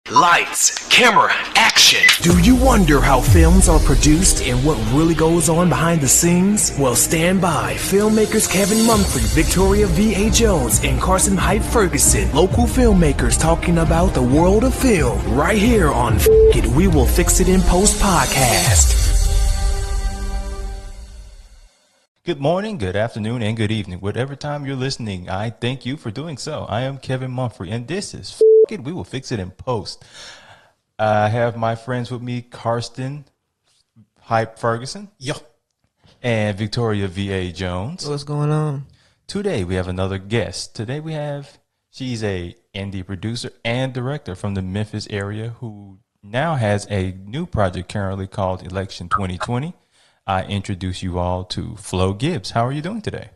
Lights, camera, action. Do you wonder how films are produced and what really goes on behind the scenes? Well, stand by. Filmmakers Kevin Mumphrey, Victoria V.A. Jones, and Carson Hype Ferguson, local filmmakers talking about the world of film, right here on F It, We Will Fix It in Post podcast. Good morning, good afternoon, and good evening. Whatever time you're listening, I thank you for doing so. I am Kevin Mumphrey, and this is F It, We Will Fix It in Post. I have my friends with me, Karsten Hype Ferguson. Yo. And Victoria V.A. Jones. What's going on? Today we have another guest. She's a indie producer and director from the Memphis area who now has a new project currently called Election 2020. I introduce you all to Flo Gibbs. How are you doing today?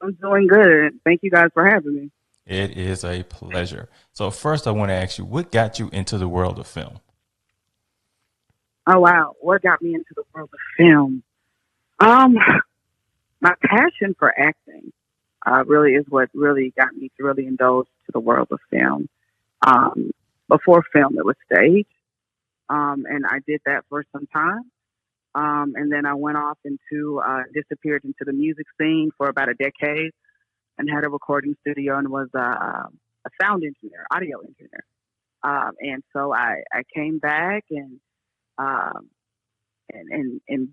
I'm doing good. Thank you guys for having me. It is a pleasure. So first I want to ask you, what got you into the world of film? Oh, wow. What got me into the world of film? My passion for acting really is what really got me to really indulge to the world of film. Before film, it was stage. And I did that for some time. And then I went off disappeared into the music scene for about a decade and had a recording studio and was a sound engineer, audio engineer. And so I came back and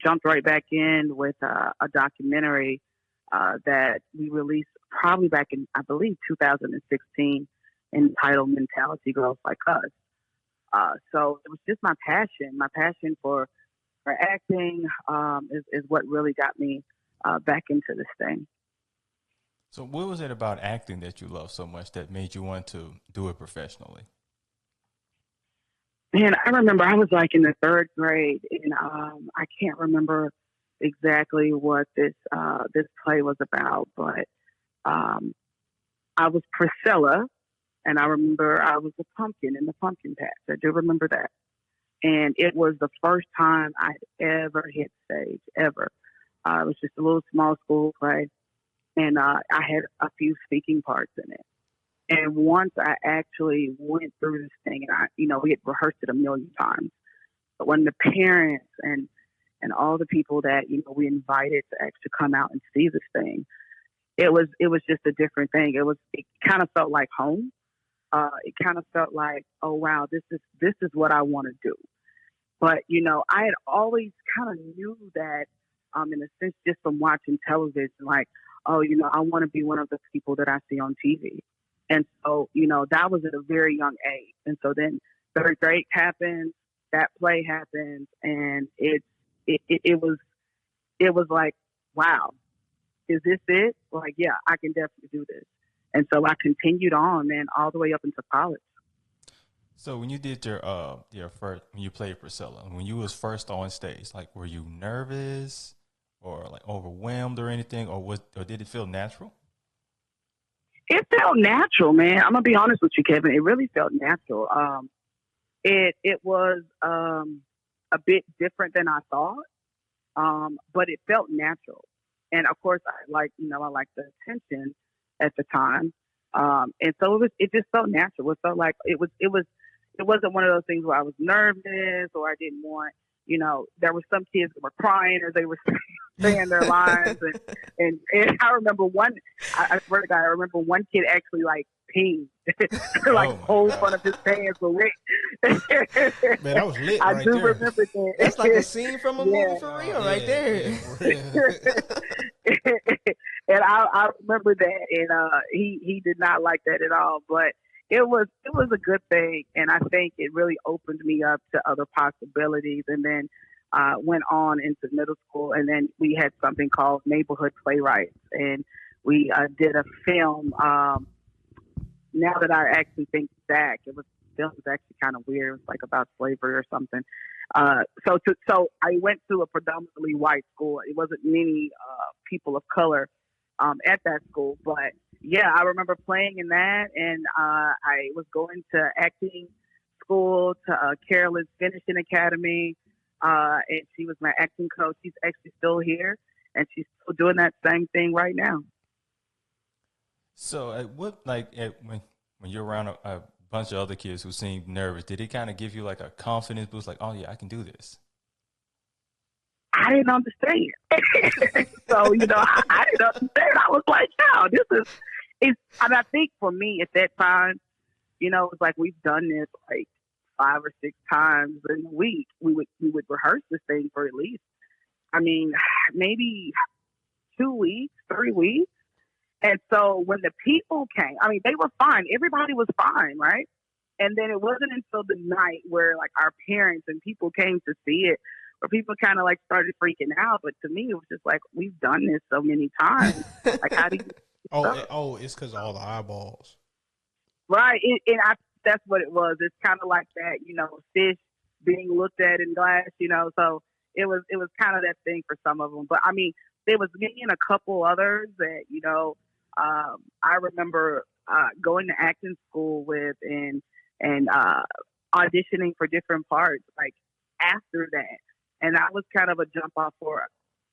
jumped right back in with a documentary that we released probably back in, I believe, 2016, entitled Mentality Girls Like Us. So it was just my passion for acting is what really got me back into this thing. So what was it about acting that you loved so much that made you want to do it professionally? Man, I remember I was like in the third grade, and I can't remember exactly what this play was about, but I was Priscilla, and I remember I was a pumpkin in the pumpkin patch. I do remember that. And it was the first time I'd ever hit stage, ever. It was just a little small school play, and I had a few speaking parts in it. And once I actually went through this thing, and we had rehearsed it a million times, but when the parents and all the people that we invited to actually come out and see this thing, it was just a different thing. It kind of felt like home. It kind of felt like, oh wow, this is what I want to do. But I had always kind of knew that, in a sense, just from watching television, like, oh, I want to be one of the people that I see on TV. And so, that was at a very young age. And so then third grade happened, that play happened, and it was like, wow, is this it? Like, yeah, I can definitely do this. And so I continued on, man, all the way up into college. So when you did your first, when you played Priscilla, when you was first on stage, like, were you nervous or like overwhelmed or anything, or did it feel natural? It felt natural, man. I'm gonna be honest with you, Kevin. It really felt natural. It was a bit different than I thought, but it felt natural. And of course, I like the attention at the time, and so it just felt natural. It felt like it wasn't one of those things where I was nervous or I didn't want. There were some kids that were crying as they were saying their lines, and I remember I swear to God, I remember one kid actually like peed, like whole front of his pants were wet. Man, that was lit. I do remember that. That's like a scene from a movie for real, right there. And I remember that, and he did not like that at all, but. It was a good thing, and I think it really opened me up to other possibilities. And then went on into middle school, and then we had something called Neighborhood Playwrights, and we did a film. Now that I actually think back, film was actually kind of weird. It was like about slavery or something. So I went to a predominantly white school. It wasn't many people of color at that school, but yeah, I remember playing in that, and I was going to acting school to Carolyn's Finishing Academy, and she was my acting coach. She's actually still here, and she's still doing that same thing right now. So, when you're around bunch of other kids who seemed nervous, did it kind of give you like a confidence boost? Like, oh yeah, I can do this. I didn't understand. So, I didn't understand. I was like, no, and I think for me at that time, it's like we've done this like 5 or 6 times in a week. We would rehearse this thing for at least, maybe 2 weeks, 3 weeks. And so when the people came, they were fine. Everybody was fine, right? And then it wasn't until the night where like our parents and people came to see it, where people kind of like started freaking out. But to me, it was just like, we've done this so many times. Like, how do you? It's because of all the eyeballs. Right. That's what it was. It's kind of like that, fish being looked at in glass, so it was kind of that thing for some of them. But there was me and a couple others that, I remember going to acting school with and auditioning for different parts like after that. And that was kind of a jump off for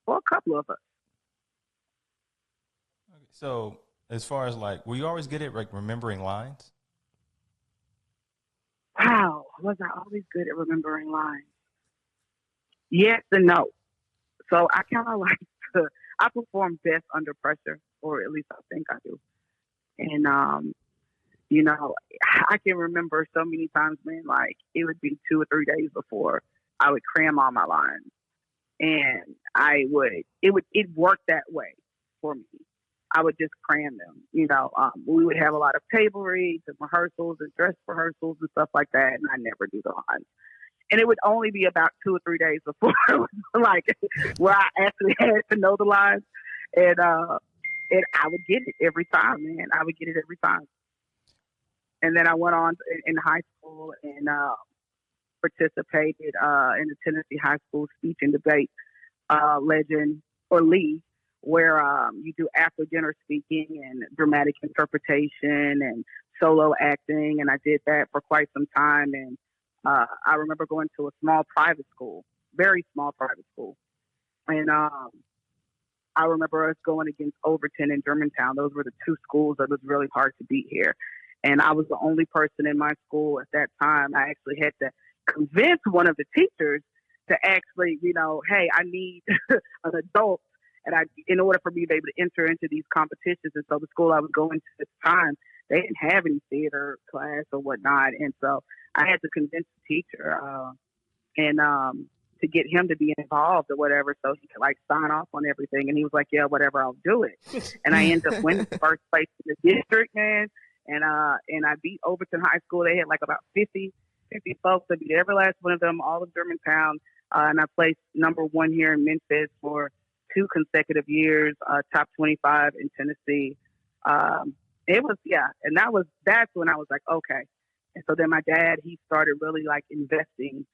a couple of us. Okay, so as far as like, were you always good at like remembering lines? Wow, was I always good at remembering lines? Yes and no. So I kind of like I perform best under pressure, or at least I think I do. And, I can remember so many times, man, like it would be 2 or 3 days before I would cram all my lines. And it worked that way for me. I would just cram them, we would have a lot of table reads and rehearsals and dress rehearsals and stuff like that. And I never do the lines. And it would only be about 2 or 3 days before, like, where I actually had to know the lines. And I would get it every time, man. I would get it every time. And then I went on in high school and participated in the Tennessee High School Speech and Debate Legend or League, where you do after dinner speaking and dramatic interpretation and solo acting. And I did that for quite some time. And I remember going to a small private school, very small private school. And I remember us going against Overton and Germantown. Those were the 2 schools that was really hard to beat here. And I was the only person in my school at that time. I actually had to convince one of the teachers to actually, hey, I need an adult in order for me to be able to enter into these competitions. And so the school I was going to at the time, they didn't have any theater class or whatnot. And so I had to convince the teacher to get him to be involved or whatever, so he could like sign off on everything. And he was like, yeah, whatever, I'll do it. And I ended up winning first place in the district, man. And I beat Overton High School. They had like about 50 folks. I beat every last one of them, all of Germantown. And I placed number 1 here in Memphis for 2 consecutive years, top 25 in Tennessee. It was, and that's when I was like, okay. And so then my dad, he started really like investing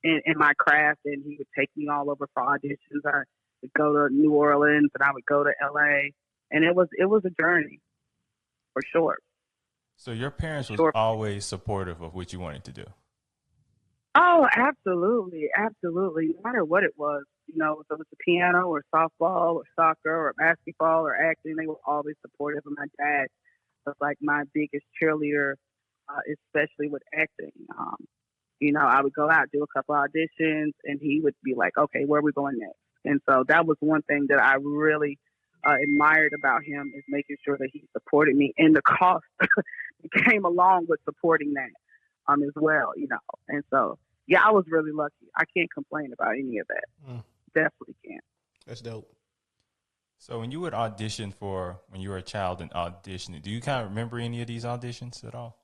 in my craft, and he would take me all over for auditions. I would go to New Orleans and I would go to LA, and it was a journey for sure. So your parents was always supportive of what you wanted to do? Oh, absolutely. Absolutely. No matter what it was, if it was the piano or softball or soccer or basketball or acting, they were always supportive. And my dad was like my biggest cheerleader, especially with acting. I would go out, do a couple auditions, and he would be like, okay, where are we going next? And so that was one thing that I really admired about him, is making sure that he supported me, and the cost that came along with supporting that as well, And so, I was really lucky. I can't complain about any of that. Definitely can't. That's dope. So when you would audition when you were a child and auditioning, do you kind of remember any of these auditions at all?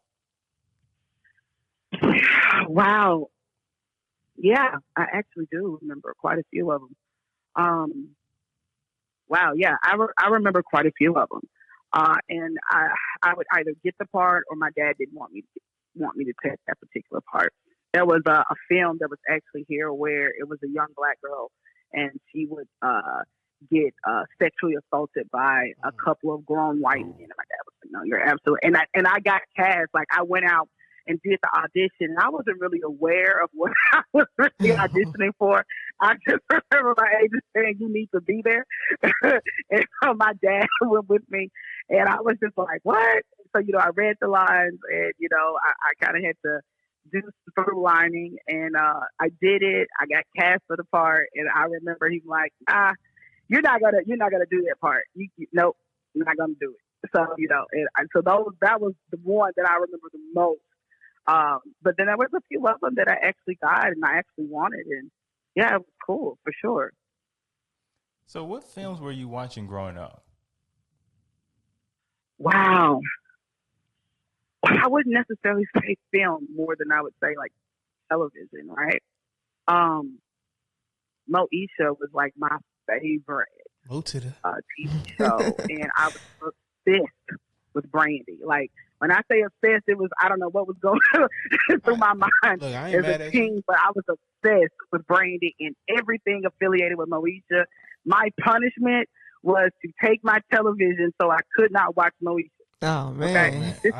Wow. Yeah, I actually do remember quite a few of them. Wow, yeah, I remember quite a few of them. And I would either get the part, or my dad didn't want me to take that particular part. There was a film that was actually here where it was a young Black girl, and she would get sexually assaulted by a couple of grown white men. And my dad was like, "No, you're absolutely." And I got cast. Like, I went out and did the audition, and I wasn't really aware of what I was really auditioning for. I just remember my agent saying, "You need to be there," and so my dad went with me, and I was just like, "What?" so I read the lines, and I kind of had to do some through lining, and I did it. I got cast for the part, and I remember he's like, you're not gonna do that part. Nope, you're not gonna do it. So so that was the one that I remember the most. But then there was a few of them that I actually got and I actually wanted, and yeah, it was cool for sure. So, what films were you watching growing up? Wow, I wouldn't necessarily say film more than I would say like television, right? Moesha was like my favorite TV show, and I was obsessed with Brandy. Like when I say obsessed, it was I don't know what was going through my mind as a teen, but I was obsessed with Brandy and everything affiliated with Moesha. My punishment was to take my television so I could not watch Moesha. Oh man, okay?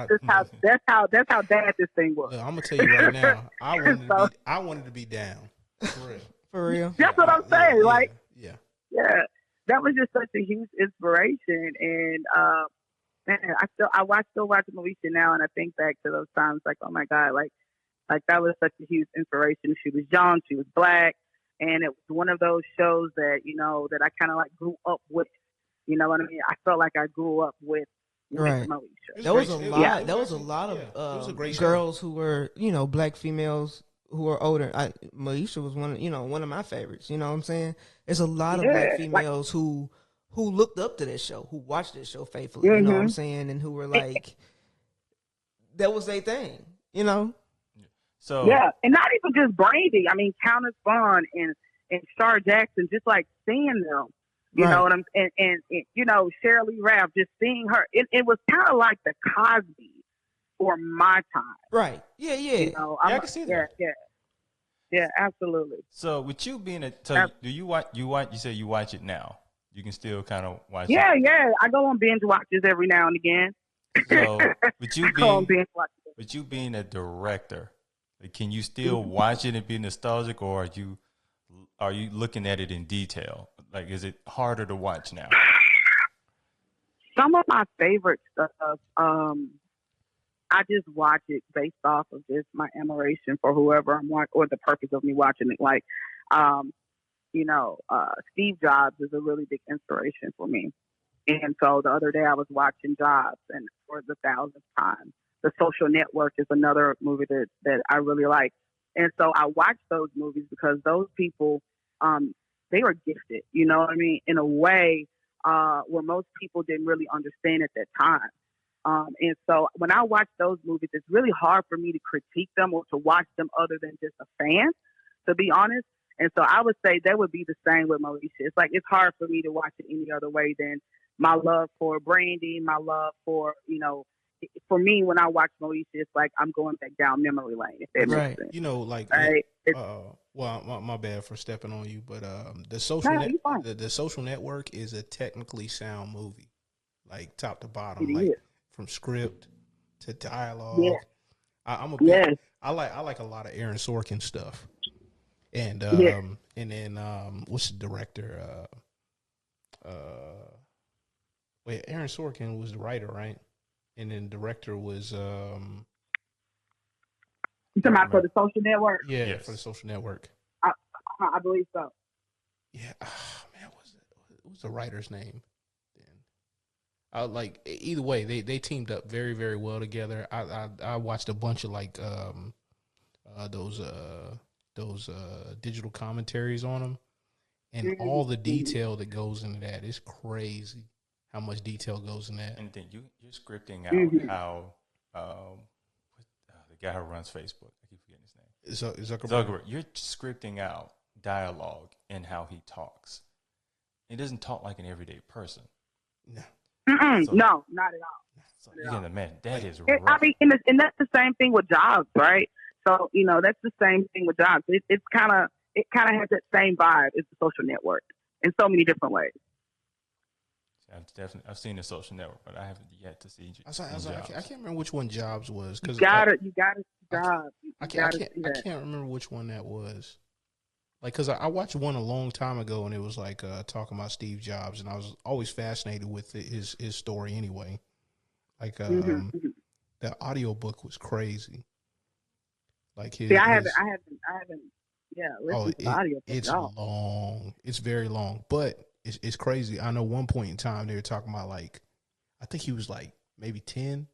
That's how bad this thing was. Look, I'm gonna tell you right now, I wanted to be down. For real. For real. That's what I'm saying. Yeah. That was just such a huge inspiration, and man, I still watch Moesha now, and I think back to those times, like, oh my God, like that was such a huge inspiration. She was young, she was black, and it was one of those shows that that I kind of like grew up with. You know what I mean? I felt like I grew up with right. Moesha. There was a lot. There was a lot of girls who were black females who were older. Moesha was one of my favorites. You know what I'm saying? There's a lot of black females who looked up to this show, who watched this show faithfully. You know what I'm saying? And who were like, that was their thing. So yeah, and not even just Brandy. I mean, Countess Vaughn and Star Jackson. Just like seeing them. You know what I'm and Sheryl Lee Ralph, just seeing her, it was kind of like the Cosby for my time. Right. Yeah. I can see that. Yeah, absolutely. So with you being do you watch? You say you watch it now. You can still kind of watch. Yeah. I go on binge watches every now and again. So with you being a director, like, can you still watch it and be nostalgic, or are you looking at it in detail? Like, is it harder to watch now? Some of my favorite stuff, I just watch it based off of just my admiration for whoever I'm watching, or the purpose of me watching it. Like, Steve Jobs is a really big inspiration for me. And so the other day I was watching Jobs, and for the 1,000th time, The Social Network is another movie that I really like. And so I watch those movies because those people, they were gifted, you know what I mean, in a way where most people didn't really understand at that time. And so when I watch those movies, it's really hard for me to critique them or to watch them other than just a fan, to be honest. And so I would say that would be the same with Moesha. It's like it's hard for me to watch it any other way than my love for Brandy, my love for, for me, when I watch Moesha, it's like I'm going back down memory lane, if that makes sense. Right. Well, my bad for stepping on you, but the Social Network is a technically sound movie, like top to bottom, from script to dialogue. Yeah. I like a lot of Aaron Sorkin stuff, and then what's the director? Aaron Sorkin was the writer, right? And then director was you talking about for The Social Network? Yeah, yes. For The Social Network. I believe so. Yeah, man, what was the writer's name? Then, either way, they teamed up very, very well together. I watched a bunch of those digital commentaries on them, and all the detail that goes into that is crazy. How much detail goes in that? And then you're scripting out how the guy who runs Facebook, I keep forgetting his name, Zuckerberg. You're scripting out dialogue and how he talks. He doesn't talk like an everyday person. No, no, not at all. So man, that is rough. I mean, and that's the same thing with Jobs, right? So that's the same thing with Jobs. It kind of has that same vibe as The Social Network in so many different ways. I've seen The Social Network, but I haven't yet to see. I can't remember which one Jobs was. You got it, Jobs. I can't remember which one that was. Like, because I watched one a long time ago, and it was talking about Steve Jobs, and I was always fascinated with his story anyway. Like that audiobook was crazy. Like I haven't. Yeah, listened to the audio. It's long. It's very long, but it's crazy. I know one point in time they were talking about like, I think he was like maybe 10,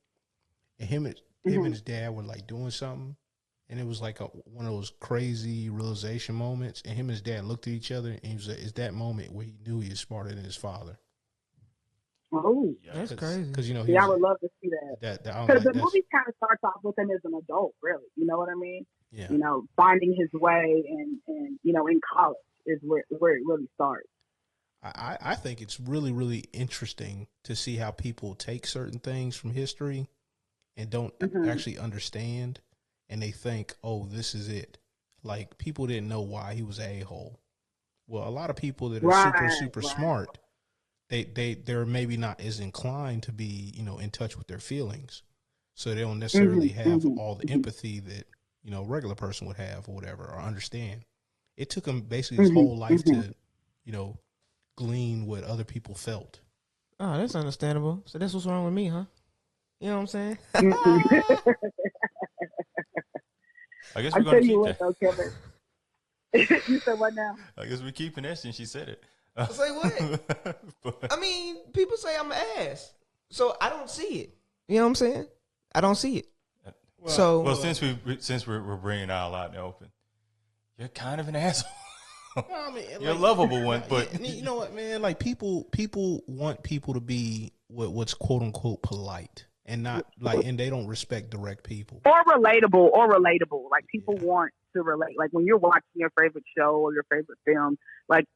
and him and his dad were like doing something, and it was like one of those crazy realization moments. And him and his dad looked at each other, and he was like, it's that moment where he knew he was smarter than his father. Oh, yeah, that's crazy. Because you know, I would love to see that. Because the movie kind of starts off with him as an adult, really. You know what I mean? Yeah. You know, finding his way, and you know, in college is where it really starts. I think it's really, really interesting to see how people take certain things from history and don't actually understand, and they think, oh, this is it. Like, people didn't know why he was an a-hole. Well, a lot of people that are super smart, they're maybe not as inclined to be, you know, in touch with their feelings. So they don't necessarily have all the empathy that, you know, a regular person would have or whatever, or understand. It took him basically his whole life to, you know, glean what other people felt. Oh, that's understandable. So that's what's wrong with me, huh? You know what I'm saying? I guess we're going to keep that. Though, Kevin. You said what now? I guess we're keeping that since she said it. Say what? I mean, people say I'm an ass, so I don't see it. You know what I'm saying? I don't see it. Well, since we're bringing out a lot in the open, you're kind of an asshole. I mean, you're a lovable one, but you know what, man? Like people want people to be what's quote unquote polite, and not like, and they don't respect direct people or relatable. Like people want to relate. Like when you're watching your favorite show or your favorite film, like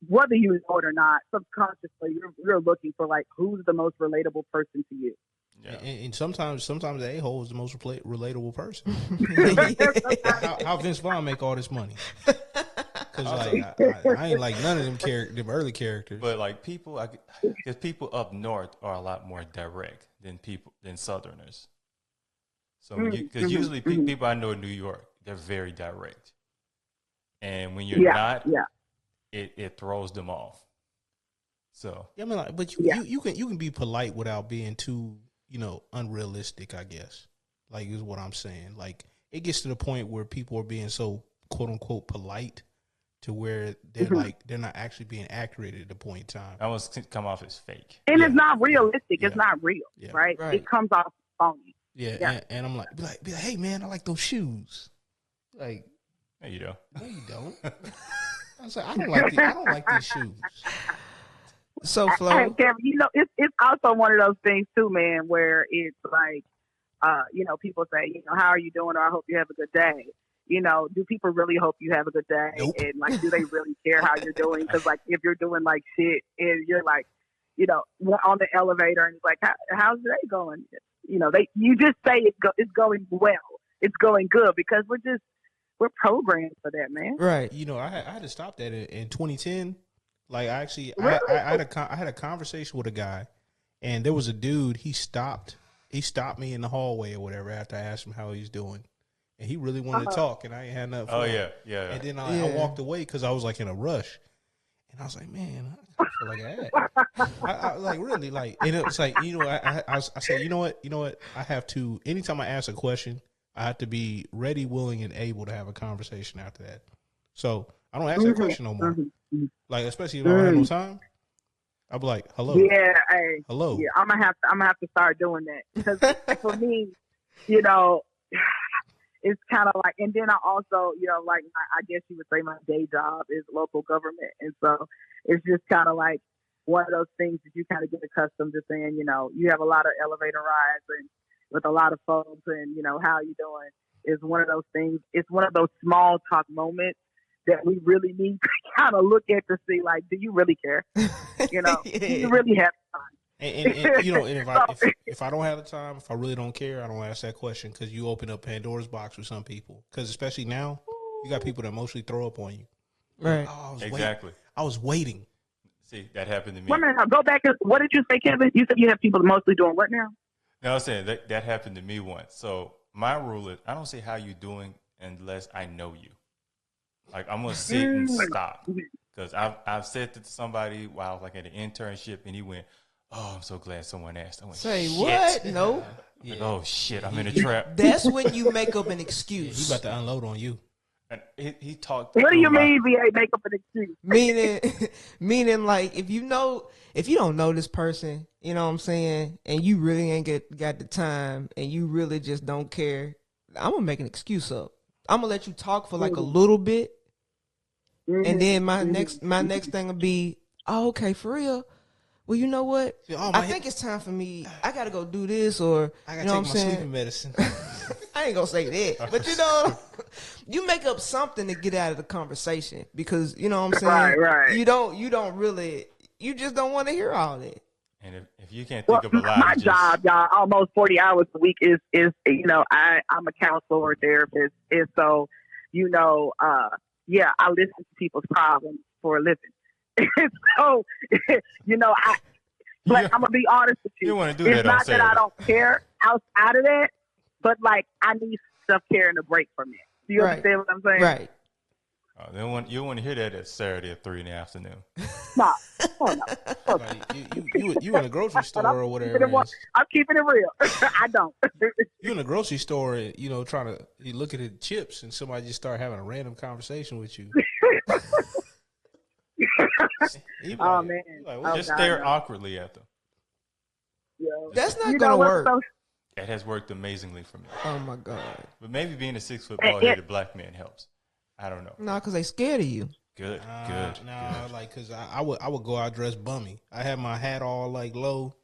whether you know it or not, subconsciously you're looking for like who's the most relatable person to you. Yeah. And sometimes the a-hole is the most relatable person. how Vince Vaughn make all this money? Because like I ain't like none of them early characters. But like people up north are a lot more direct than Southerners. So because usually people I know in New York, they're very direct, and when you're not, it throws them off. So yeah, I mean, like, but you can be polite without being too, you know, unrealistic, I guess. Like is what I'm saying. Like it gets to the point where people are being so quote unquote polite to where they're like they're not actually being accurate at the point in time. That was come off as fake. And it's not realistic. It's not real, right? It comes off phony. Yeah. And I'm like, be like, hey man, I like those shoes. Like, no, you don't. No, you don't. I was like, I don't like these shoes. So, Flo, hey, Kevin, you know, it's also one of those things too, man, where it's like, you know, people say, you know, how are you doing? Or I hope you have a good day. You know, do people really hope you have a good day? Nope. And like, do they really care how you're doing? Because like, if you're doing like shit and you're like, you know, on the elevator and it's like, how's the day going? You know, you just say it's going well, it's going good, because we're programmed for that, man. Right. You know, I had to stop that in 2010. Like I actually, really? I had a conversation with a guy, and there was a dude. He stopped me in the hallway or whatever after I asked him how he's doing. And he really wanted to talk, and I ain't had nothing for him. Yeah. And then I walked away because I was like in a rush, and I was like, man, I feel like that. I like really like, and it was like, you know, I said, you know what, I have to. Anytime I ask a question, I have to be ready, willing, and able to have a conversation after that. So I don't ask that question no more. Like especially if I don't have no time, I'll be like, hello. Yeah, hey, hello. Yeah, I'm gonna have to start doing that, because for me, you know. It's kind of like, and then I also, you know, like I guess you would say my day job is local government, and so it's just kind of like one of those things that you kind of get accustomed to saying. You know, you have a lot of elevator rides and with a lot of folks, and you know, how you doing is one of those things. It's one of those small talk moments that we really need to kind of look at to see, like, do you really care? You know, do you really have time? And you know, and if I don't have the time, if I really don't care, I don't ask that question, because you open up Pandora's box with some people. Because especially now, you got people that mostly throw up on you. Right. Oh, Exactly. I was waiting. See, that happened to me. Wait a minute, go back. What did you say, Kevin? You said you have people mostly doing what now? No, I was saying that happened to me once. So my rule is I don't say how you doing unless I know you. Like I'm gonna sit and stop, because I've said that to somebody while I was like at an internship, and he went, Oh, I'm so glad someone asked. I went, say shit. what? No. Yeah. Like, oh shit, I'm in a trap. That's when you make up an excuse. He about to unload on you. And he talked. What do you mean, VA? Make up an excuse? Meaning, like if you don't know this person, you know what I'm saying, and you really ain't got the time, and you really just don't care, I'm gonna make an excuse up. I'm gonna let you talk for like a little bit, and then my next thing will be, oh, okay, for real. Well, you know what? I think it's time for me. I gotta go do this, or I gotta you know take what I'm my saying? sleeping medicine. I ain't gonna say that, but you know, you make up something to get out of the conversation because you know what I'm saying. Right. You don't really. You just don't want to hear all that. And if you can't think of a lot, my job, y'all, almost 40 hours a week is you know, I'm a counselor or therapist, and so you know, yeah, I listen to people's problems for a living. So, you know, but I'm gonna be honest with you. You want to do it's that on not Saturday. that I don't care outside of that, but like I need stuff carrying a break from it. Do you understand what I'm saying? Right. You want to hear that at Saturday at 3 in the afternoon. No. Oh, no. Like, you in a grocery store or whatever. I'm keeping it real. I don't. You in a grocery store, you know, you look at the chips, and somebody just start having a random conversation with you. Oh man! Just stare awkwardly at them. Yo. That's not gonna work. It has worked amazingly for me. Oh my god! But maybe being a 6 foot bald-headed black man helps. I don't know. No, because they scared of you. Good. Like because I would go out dressed bummy. I have my hat all like low,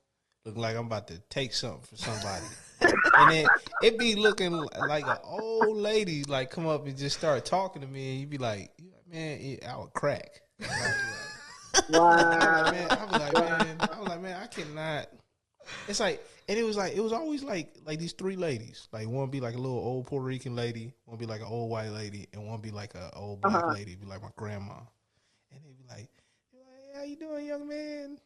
look like I'm about to take something for somebody, and then it be looking like an old lady like come up and just start talking to me, and you be like, man, I would crack. Wow. I was like, man, I cannot. It's like, and it was always like these three ladies. Like one be like a little old Puerto Rican lady, one be like an old white lady, and one be like an old black lady, be like my grandma. And they be like, how you doing, young man?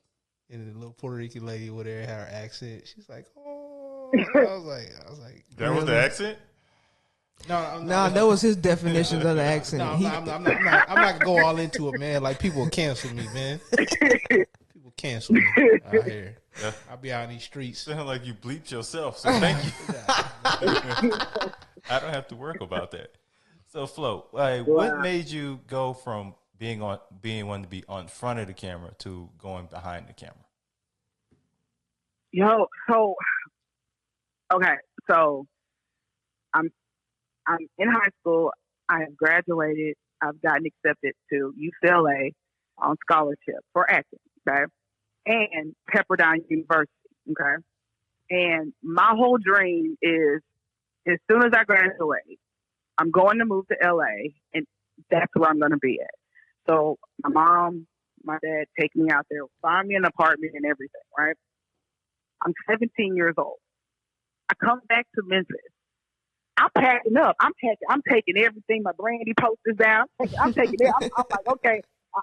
And the little Puerto Rican lady over there had her accent. She's like, oh. I was like, that was the accent? No, that was his definition of the accent. No, I'm not gonna go all into it, man. Like people will cancel me, man. People cancel me out here. Yeah. I'll be out in these streets. Sound like you bleeped yourself, so thank you. I don't have to worry about that. So Flo, what made you go from being one to be on front of the camera to going behind the camera? So I'm in high school. I have graduated. I've gotten accepted to UCLA on scholarship for acting, okay, and Pepperdine University, okay. And my whole dream is, as soon as I graduate, I'm going to move to LA, and that's where I'm going to be at. So my mom, my dad take me out there, find me an apartment and everything, right? I'm 17 years old. I come back to Memphis. I'm packing up. I'm taking everything. My Brandy posters down. I'm taking it. I'm like, okay,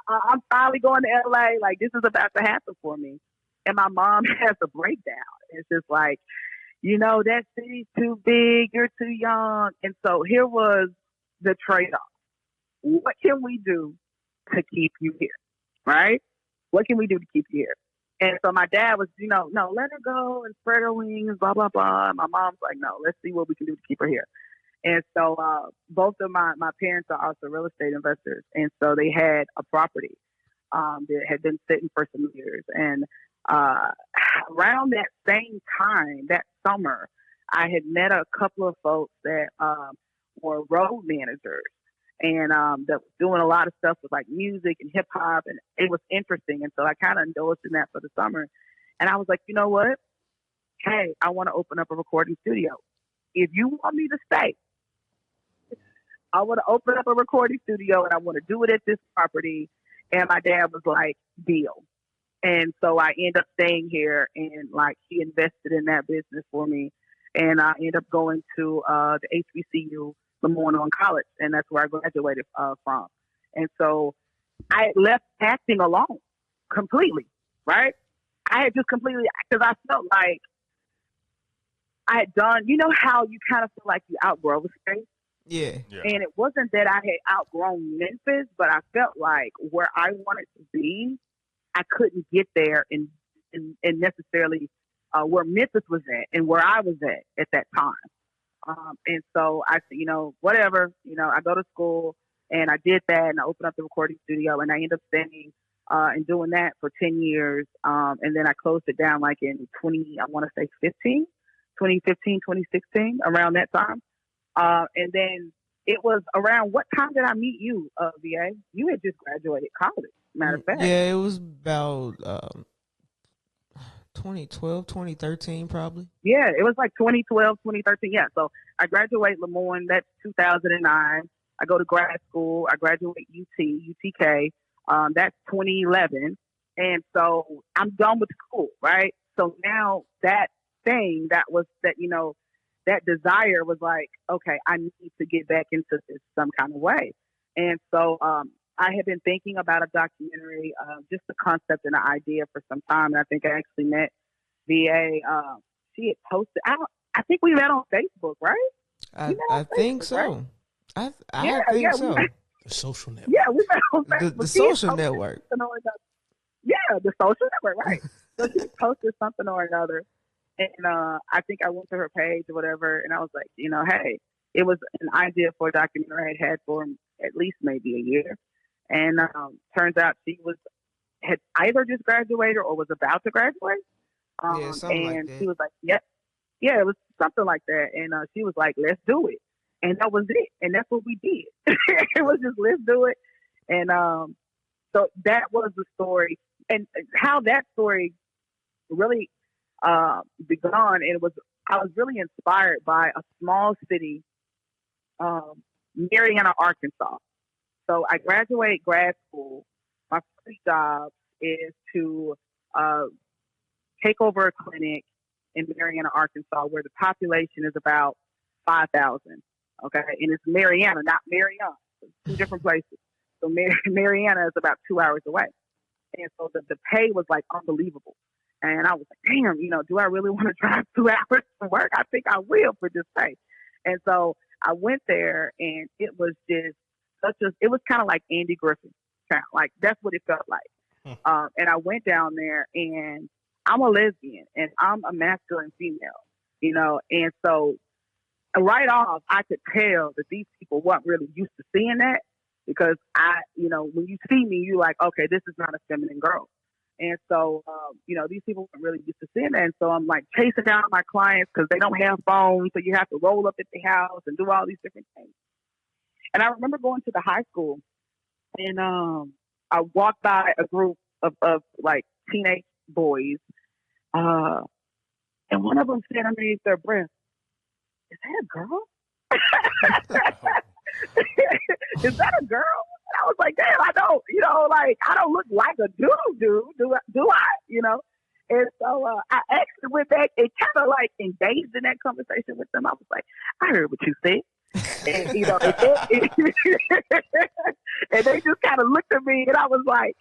I'm finally going to LA. Like, this is about to happen for me. And my mom has a breakdown. It's just like, you know, that city's too big. You're too young. And so here was the trade-off. What can we do to keep you here? Right? What can we do to keep you here? And so my dad was, no, let her go and spread her wings, blah, blah, blah. And my mom's like, no, let's see what we can do to keep her here. And so both of my parents are also real estate investors. And so they had a property that had been sitting for some years. And around that same time, that summer, I had met a couple of folks that were road managers. And that was doing a lot of stuff with like music and hip hop, and it was interesting. And so I kind of indulged in that for the summer. And I was like, you know what? Hey, I want to open up a recording studio. If you want me to stay, I want to open up a recording studio, and I want to do it at this property. And my dad was like, deal. And so I ended up staying here, and like he invested in that business for me. And I ended up going to the HBCU. Lemoyne College, and that's where I graduated from. And so I left acting alone completely, right? I had just completely, because I felt like I had done, you know how you kind of feel like you outgrow a space? Yeah. And it wasn't that I had outgrown Memphis, but I felt like where I wanted to be, I couldn't get there and in necessarily where Memphis was at and where I was at that time. And so I said, whatever, I go to school and I did that and I opened up the recording studio and I ended up staying and doing that for 10 years. And then I closed it down like in 2016, around that time. And then it was around, what time did I meet you, VA? You had just graduated college, matter of fact. Yeah, it was about 2012, 2013 probably. Yeah, it was like 2012, 2013. Yeah, so I graduate Lemoyne. That's 2009. I go to grad school. I graduate UTK. That's 2011. And so I'm done with school, right? So now that thing that desire was like, okay, I need to get back into this some kind of way. And so I had been thinking about a documentary, just the concept and the idea for some time. And I think I actually met VA. She had posted. I think we met on Facebook, right? I think so. Right? I think so. The social network. Yeah, we met on Facebook. The social network. Yeah, the social network, right? So she posted something or another. And I think I went to her page or whatever, and I was like, hey, it was an idea for a documentary I had for at least maybe a year. And turns out she had either just graduated or was about to graduate. Something like that. She was like, yeah, it was something like that. And she was like, let's do it. And that was it. And that's what we did. It was just, let's do it. And so that was the story. And how that story really begun. And I was really inspired by a small city, Marianna, Arkansas. So I graduate grad school. My first job is to take over a clinic in Marianna, Arkansas, where the population is about 5,000. Okay, and it's Marianna, not Marianna. Two different places. So Marianna is about 2 hours away, and so the pay was like unbelievable. And I was like, damn, do I really want to drive 2 hours to work? I think I will for this pay. And so I went there, and it was just it was kind of like Andy Griffith. Like, that's what it felt like. And I went down there, and I'm a lesbian, and I'm a masculine female, and so right off, I could tell that these people weren't really used to seeing that, because when you see me, you're like, okay, this is not a feminine girl. And so, these people weren't really used to seeing that. And so I'm like chasing down my clients because they don't have phones. So you have to roll up at the house and do all these different things. And I remember going to the high school, and I walked by a group of like teenage boys. And one of them said underneath their breath, "Is that a girl?" Is that a girl? And I was like, damn, I don't, I don't look like a dude, do I? And so I actually went back and kind of like engaged in that conversation with them. I was like, I heard what you said. And, and they just kind of looked at me, and I was like,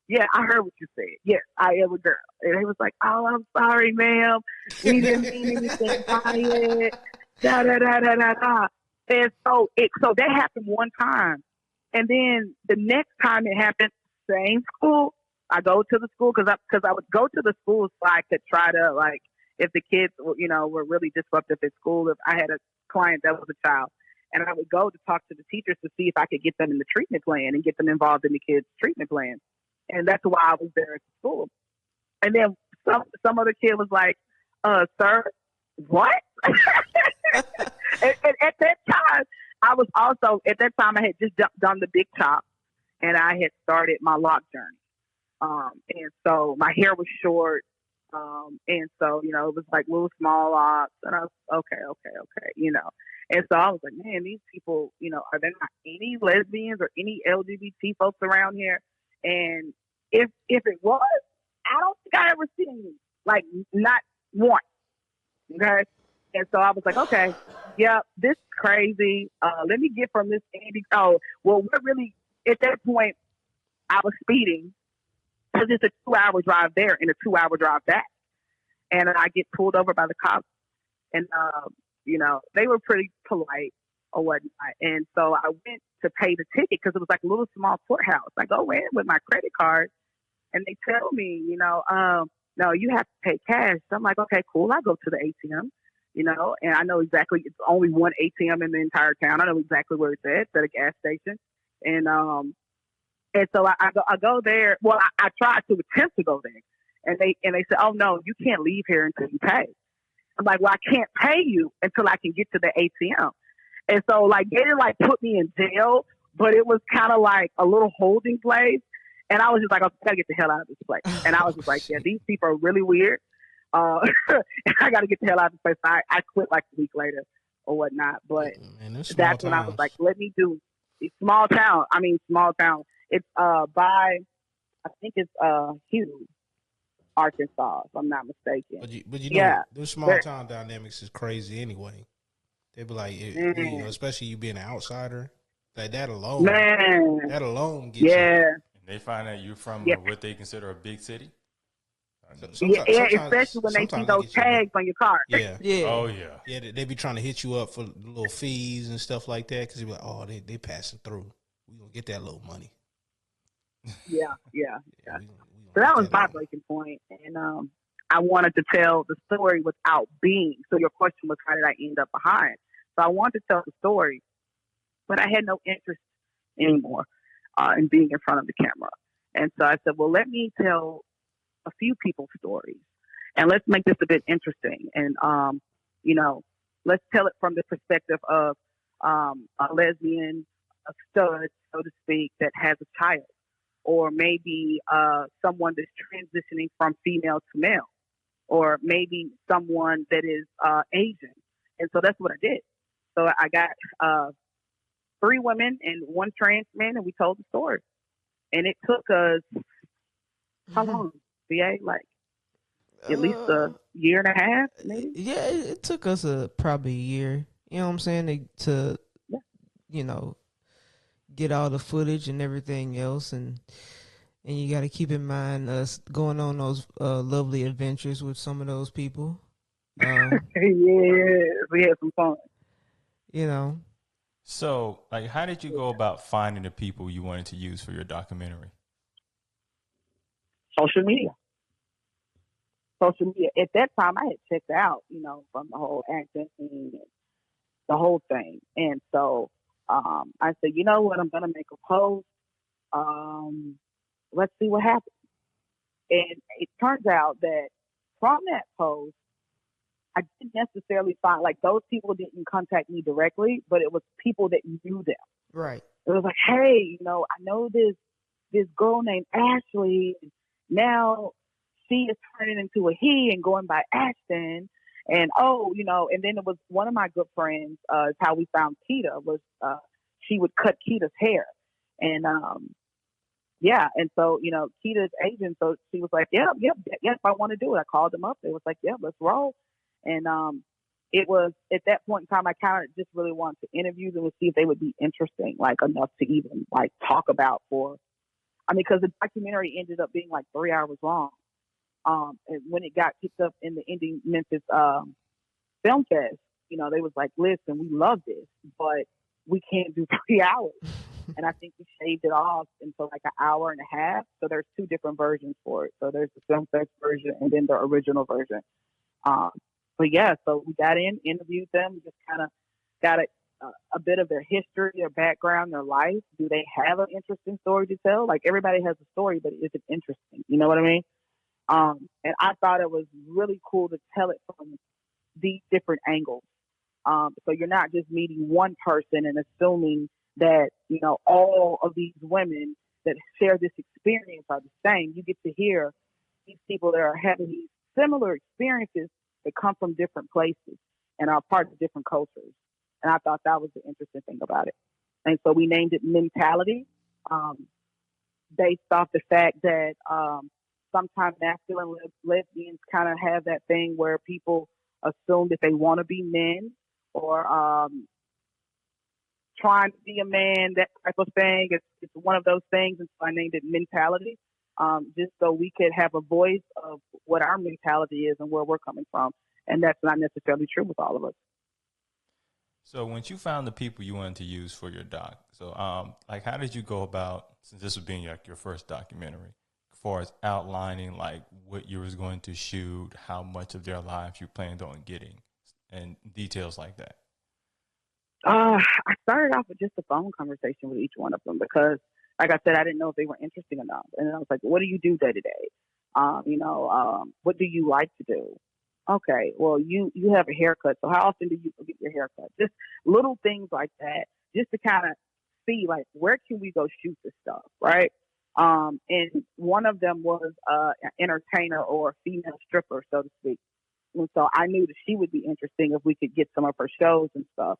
yeah, I heard what you said. Yes, I am a girl. And they was like, oh, I'm sorry, ma'am. We didn't mean anything by it. Da, da, da, da, da, da. And so that happened one time. And then the next time it happened, same school. I go to the school because I would go to the school so I could try to, like, if the kids, were really disruptive at school, if I had a client that was a child, and I would go to talk to the teachers to see if I could get them in the treatment plan and get them involved in the kids' treatment plan. And that's why I was there at the school. And then some other kid was like, sir, what? and at that time, I had just done the big chop, and I had started my lock journey. And so my hair was short. And so, it was like little small locks, and I was okay. And so I was like, man, these people, are there not any lesbians or any LGBT folks around here? And if it was, I don't think I ever seen you, like, not once. Okay. And so I was like, okay, yeah, this is crazy. Let me get from this Andy. Oh, well, we're really, at that point, I was speeding, because it's a 2-hour drive there and a 2-hour drive back. And I get pulled over by the cops, and, they were pretty polite or whatnot. And so I went to pay the ticket, because it was like a little small courthouse. I go in with my credit card, and they tell me, no, you have to pay cash. So I'm like, okay, cool. I go to the ATM, and I know exactly, it's only one ATM in the entire town. I know exactly where it's at a gas station. And so I go there. Well, I tried to attempt to go there, and they said, oh no, you can't leave here until you pay. I'm like, well, I can't pay you until I can get to the ATM. And so like they didn't like put me in jail, but it was kind of like a little holding place. And I was just like, I gotta get the hell out of this place. And I was just like, yeah, these people are really weird. And I gotta get the hell out of this place. I quit like a week later or whatnot. But that's when I was like, let me do small town. I mean, small town. It's by, I think it's Hughes, Arkansas, if I'm not mistaken. But you know, those small town dynamics is crazy anyway. They be like, especially you being an outsider, like that alone gets you. And they find out you're from what they consider a big city. Especially when they see those tags on your car. Yeah. Oh yeah. Yeah, they be trying to hit you up for little fees and stuff like that because they be like, oh, they passing through. We gonna get that little money. Yeah. So that was my breaking point, and I wanted to tell the story without being. So your question was, how did I end up behind? So I wanted to tell the story, but I had no interest anymore in being in front of the camera. And so I said, well, let me tell a few people's stories, and let's make this a bit interesting. And let's tell it from the perspective of a lesbian, a stud, so to speak, that has a child. Or maybe someone that's transitioning from female to male, or maybe someone that is Asian. And so that's what I did. So I got 3 women and 1 trans man, and we told the story. And it took us, how long, VA? Like at least a year and a half, maybe? Yeah, it took us probably a year. You know what I'm saying? To get all the footage and everything else, and you got to keep in mind us going on those lovely adventures with some of those people. Yeah, we had some fun. So, like, how did you go about finding the people you wanted to use for your documentary? Social media. At that time, I had checked out, from the whole acting and the whole thing, and so. I said, you know what, I'm going to make a post. Let's see what happens. And it turns out that from that post, I didn't necessarily find, like, those people didn't contact me directly, but it was people that knew them. Right. It was like, hey, I know this girl named Ashley. Now she is turning into a he and going by Ashton. And, and then it was one of my good friends, is how we found Keita, was she would cut Keita's hair. And, and so, Keita's agent, so she was like, yes, I want to do it. I called them up. They was like, yeah, let's roll. And it was, at that point in time, I kind of just really wanted to interview them and see if they would be interesting, like, enough to even, like, talk about because the documentary ended up being, like, 3 hours long. And when it got picked up in the Indie Memphis Film Fest, they was like, listen, we love this, but we can't do 3 hours. And I think we shaved it off into like an hour and a half. So there's 2 different versions for it. So there's the Film Fest version and then the original version. But yeah, so we got in, interviewed them, just kind of got a bit of their history, their background, their life. Do they have an interesting story to tell? Like, everybody has a story, but is it interesting? You know what I mean? And I thought it was really cool to tell it from these different angles. So you're not just meeting one person and assuming that, all of these women that share this experience are the same. You get to hear these people that are having these similar experiences that come from different places and are part of different cultures. And I thought that was the interesting thing about it. And so we named it Mentality, based off the fact that, sometimes masculine lesbians kind of have that thing where people assume that they want to be men or trying to be a man, that type of thing. It's one of those things, and so I named it Mentality, just so we could have a voice of what our mentality is and where we're coming from. And that's not necessarily true with all of us. So when you found the people you wanted to use for your doc, so how did you go about, since this was being like your first documentary, far as outlining like what you was going to shoot, how much of their lives you planned on getting, and details like that? I started off with just a phone conversation with each one of them because, like I said, I didn't know if they were interesting enough. And then I was like, what do you do day to day? What do you like to do? Okay, well, you have a haircut. So how often do you get your haircut? Just little things like that, just to kind of see, like, where can we go shoot this stuff, right? And one of them was an entertainer or a female stripper, so to speak. And so I knew that she would be interesting if we could get some of her shows and stuff.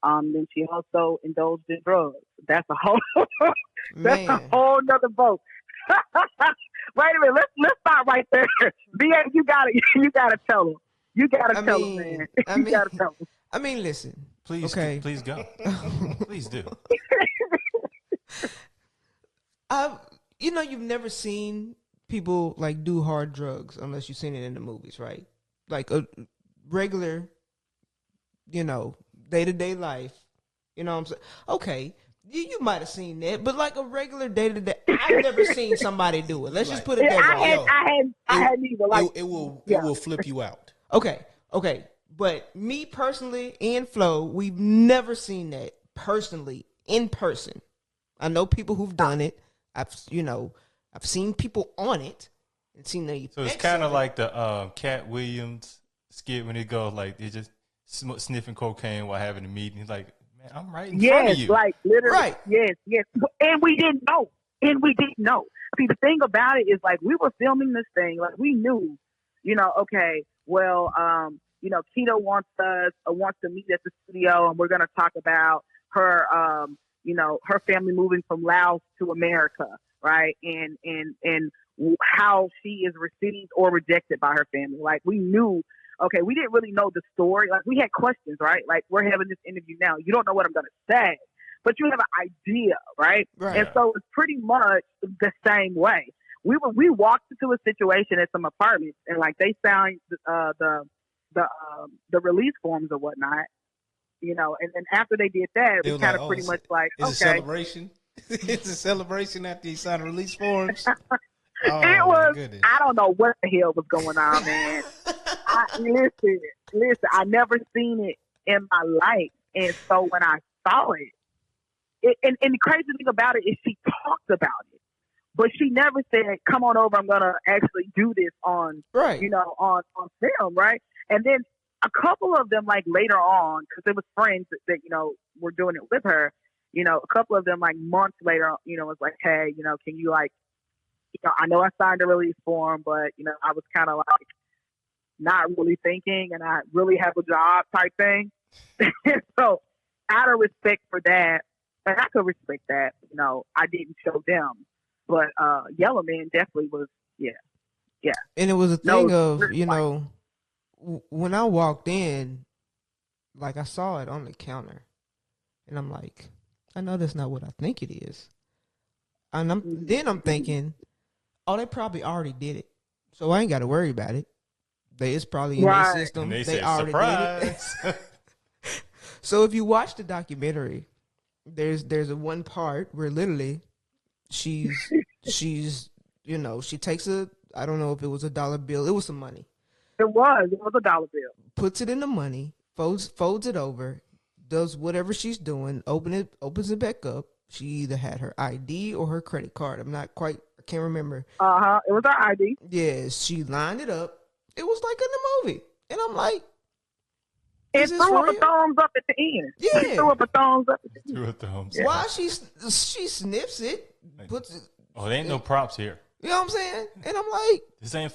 Then she also indulged in drugs. That's a whole nother boat. Wait a minute, let's stop right there. BA, you gotta tell them. You gotta tell them, man. You gotta tell them. I mean, listen. Please, okay. Please go. Please do. You've never seen people like do hard drugs unless you've seen it in the movies, right? Like a regular, day-to-day life, you know what I'm saying? Okay, you might have seen that, but like a regular day-to-day, I've never seen somebody do it. Let's just put it that way. I had neither. Like, it will flip you out. Okay, but me personally and Flo, we've never seen that personally in person. I know people who've done it. I've seen people on it and seen the. So it's kind of like the Cat Williams skit when he goes like they just sniffing cocaine while having a meeting. He's like, man, I'm right in front of you. Like literally. Right. Yes. And we didn't know. See, the thing about it is like we were filming this thing, like we knew, okay, well, Keto wants to meet at the studio and we're gonna talk about her her family moving from Laos to America, right? And how she is received or rejected by her family. Like we knew. Okay, we didn't really know the story. Like, we had questions, right? Like, we're having this interview now. You don't know what I'm going to say, but you have an idea, right? And so it's pretty much the same way. We walked into a situation at some apartments, and, like, they signed the release forms or whatnot, and then after they did that, we kind of pretty much like, it's okay. a celebration. It's a celebration after you sign release forms. Oh, it was, I don't know what the hell was going on, man. Listen, I never seen it in my life. And so when I saw it, and the crazy thing about it is she talked about it, but she never said, come on over, I'm going to actually do this on, on film, right? And then a couple of them, like, later on, because it was friends that were doing it with her, a couple of them, like, months later, was like, hey, can you, like, I know I signed a release form, but, I was kind of like not really thinking and I really have a job type thing. So out of respect for that, and I could respect that, I didn't show them. But Yellow Man definitely was, yeah. And it was a thing of, when I walked in, like I saw it on the counter and I'm like, I know that's not what I think it is. And I'm thinking, oh, they probably already did it, so I ain't got to worry about it. It's probably in their system. And they already surprise. did it. So if you watch the documentary, there's a one part where literally she's she takes I don't know if it was a dollar bill. It was some money. It was a dollar bill. Puts it in the money, folds it over, does whatever she's doing, opens it back up. She either had her ID or her credit card. I can't remember. It was her ID. Yes, she lined it up. It was like in the movie. And I'm like, it threw up a thumbs up at the end. Yeah. It threw up a thumbs up at the end. Threw a thumbs up. While she sniffs it, puts it. Oh, there ain't no props here. You know what I'm saying? And I'm like, this ain't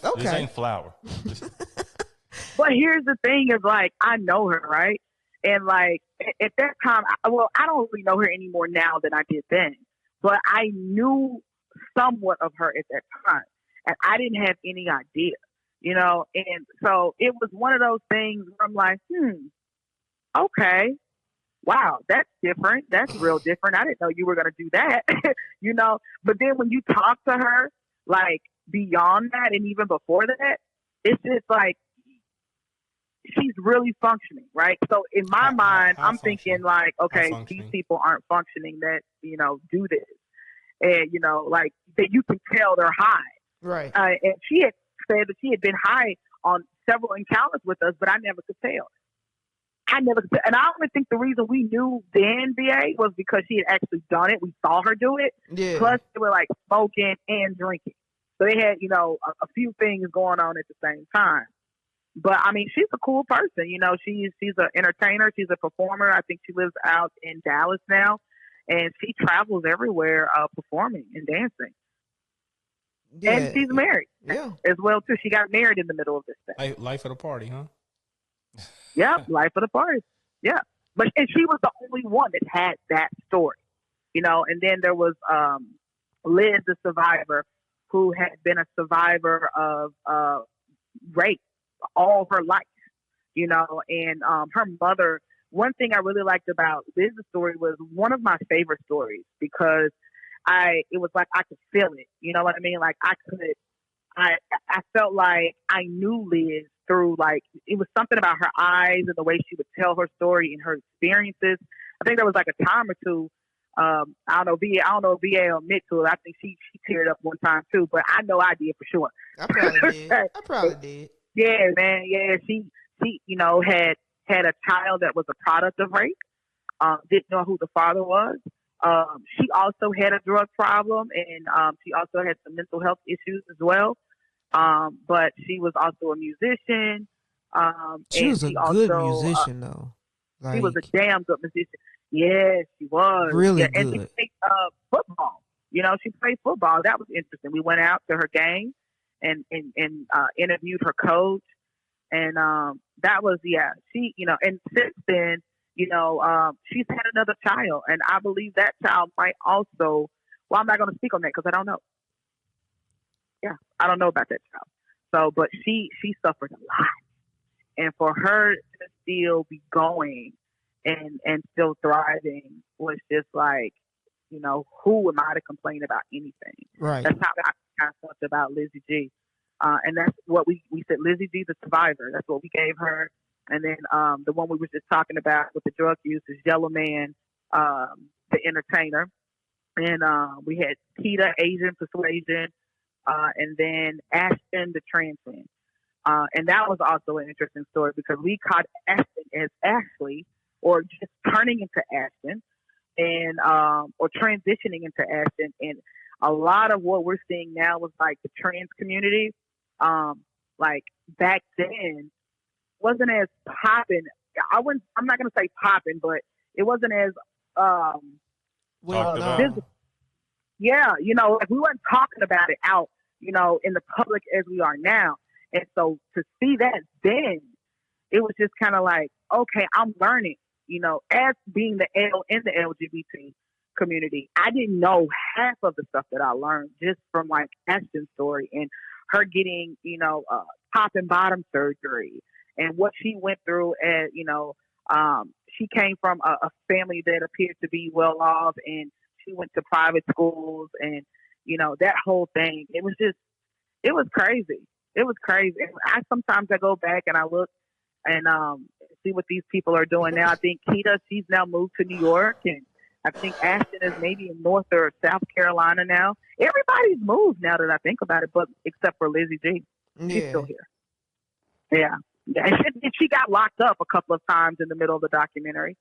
flour. But here's the thing is, like, I know her, right? And, like, at that time, I don't really know her any more now than I did then. But I knew somewhat of her at that time. And I didn't have any idea, And so it was one of those things where I'm like, okay. Wow, that's different. That's real different. I didn't know you were going to do that, But then when you talk to her, like, beyond that and even before that, it's just like, she's really functioning, right? So in my mind, I'm thinking like, okay, these people aren't functioning that, do this. And, like, that you can tell they're high. Right. And she had said that she had been high on several encounters with us, but I never could tell. And I only think the reason we knew then, VA, was because she had actually done it. We saw her do it. Yeah. Plus, they were like smoking and drinking. So they had, a few things going on at the same time. But I mean, she's a cool person. She's an entertainer. She's a performer. I think she lives out in Dallas now, and she travels everywhere performing and dancing. Yeah. And she's married, as well too. She got married in the middle of this thing. Life of the party, huh? Yeah, life of the party. Yeah, and she was the only one that had that story, And then there was Liz, the survivor, who had been a survivor of rape all her life, And her mother. One thing I really liked about Liz's story was one of my favorite stories because it was like I could feel it. You know what I mean? Like I felt like I knew Liz through, like, it was something about her eyes and the way she would tell her story and her experiences. I think there was like a time or two. I don't know if VA will admit to it. I think she teared up one time too, but I know I did for sure. I probably did. Yeah, man. Yeah, she had a child that was a product of rape. Didn't know who the father was. She also had a drug problem, and she also had some mental health issues as well. But she was also a musician. She was a good musician, though. She was a damn good musician. Yes, she was. Really good. And she played football. She played football. That was interesting. We went out to her game and interviewed her coach. And that was, she, and since then, she's had another child, and I believe that child might also. Well, I'm not going to speak on that because I don't know. Yeah, I don't know about that child. So, but she suffered a lot, and for her to still be going and still thriving was just like, who am I to complain about anything? Right. That's how I felt about Lizzie G. And that's what we said. Lizzie G, the survivor. That's what we gave her. And then the one we were just talking about with the drug use is Yellow Man, the entertainer. And we had Keita, Asian Persuasion, and then Ashton, the trans man. And that was also an interesting story because we caught Ashton as Ashley, or just turning into Ashton, and or transitioning into Ashton. And a lot of what we're seeing now was like the trans community, like back then, wasn't as popping. I'm not gonna say popping, but it wasn't as visible. Yeah, like we weren't talking about it out, in the public as we are now. And so to see that then, it was just kind of like, okay, I'm learning. As being the L in the LGBT community, I didn't know half of the stuff that I learned just from like Ashton's story and her getting, top and bottom surgery. And what she went through, and she came from a family that appeared to be well off, and she went to private schools, and that whole thing. It was crazy. It was crazy. Sometimes I go back and I look and see what these people are doing now. I think Keita, she's now moved to New York, and I think Ashton is maybe in North or South Carolina now. Everybody's moved now that I think about it, but except for Lizzie G. She's still here. Yeah. Yeah, and she got locked up a couple of times in the middle of the documentary,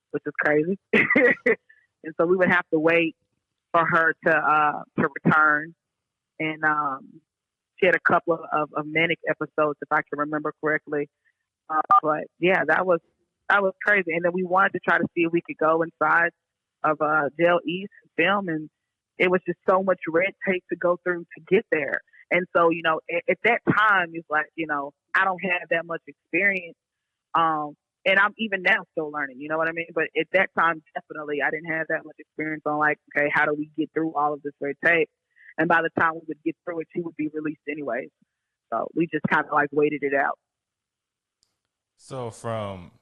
which is crazy. And so we would have to wait for her to return. And she had a couple of manic episodes, if I can remember correctly. But yeah, that was crazy. And then we wanted to try to see if we could go inside of Jail East and film, and it was just so much red tape to go through to get there. And so, at that time, it's like, I don't have that much experience. And I'm even now still learning, you know what I mean? But at that time, definitely, I didn't have that much experience on like, okay, how do we get through all of this red tape? And by the time we would get through it, she would be released anyways. So we just kind of like waited it out. So from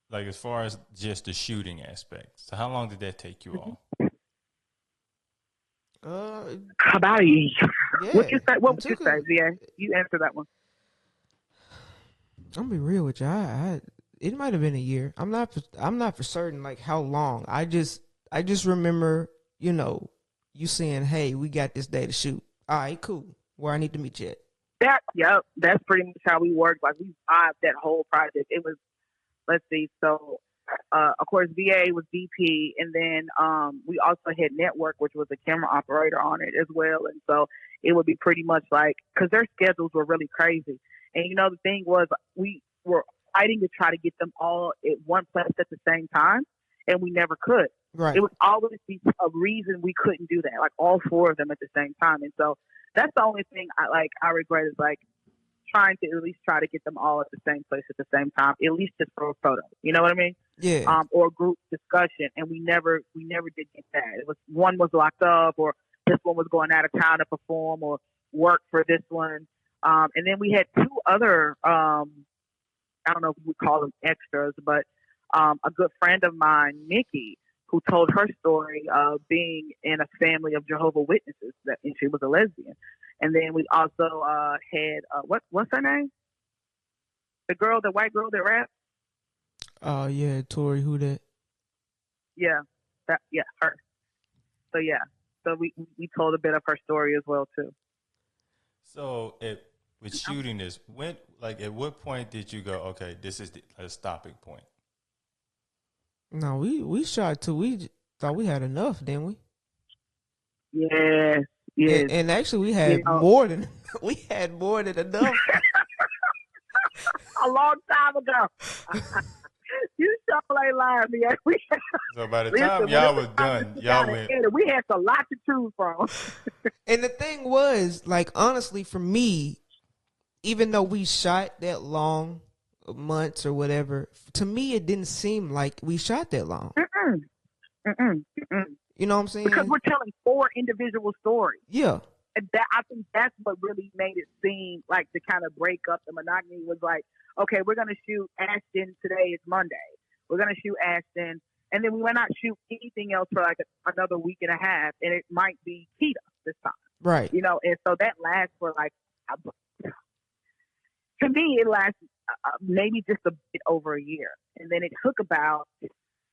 like, as far as just the shooting aspect, so how long did that take you all? About a year. Yeah, what would you say? Yeah, you answer that one. I'm gonna be real with you. It might have been a year. I'm not for certain like how long. I just remember, you saying, "Hey, we got this day to shoot." All right, cool. where I need to meet you at. That's pretty much how we worked. Like we vibed that whole project. It was, let's see, so of course VA was DP, and then we also had Network, which was a camera operator on it as well. And so it would be pretty much like, because their schedules were really crazy. And the thing was, we were fighting to try to get them all at one place at the same time, and we never could. Right. It would always be a reason we couldn't do that, like all four of them at the same time. And so that's the only thing I regret is like trying to at least try to get them all at the same place at the same time, at least just for a photo. You know what I mean? Yeah. Or group discussion, and we never did get that. It was one was locked up, or this one was going out of town to perform or work for this one. And then we had two other, I don't know if we would call them extras, but a good friend of mine, Nikki, who told her story of being in a family of Jehovah's Witnesses, and she was a lesbian. And then we also had what's her name? The white girl that raps. Oh yeah, Tori. Who that? Yeah, her. So we told a bit of her story as well too. So with shooting this, at what point did you go, okay, this is a stopping point? No, we shot till we thought we had enough, didn't we? Yes. Yes. And actually, we had more than enough. A long time ago. You sure ain't lying, man. So by the time y'all was done, y'all went. We had a lot to choose from. And the thing was, like, honestly, for me, even though we shot that long, months or whatever, to me, it didn't seem like we shot that long. You know what I'm saying? Because we're telling four individual stories. Yeah. And I think that's what really made it seem like to kind of break up the monotony was like, okay, we're going to shoot Ashton today. It's Monday. We're going to shoot Ashton. And then we might not shoot anything else for like another week and a half. And it might be Keita this time. Right. And so that lasts for like, to me, it lasts maybe just a bit over a year. And then it took about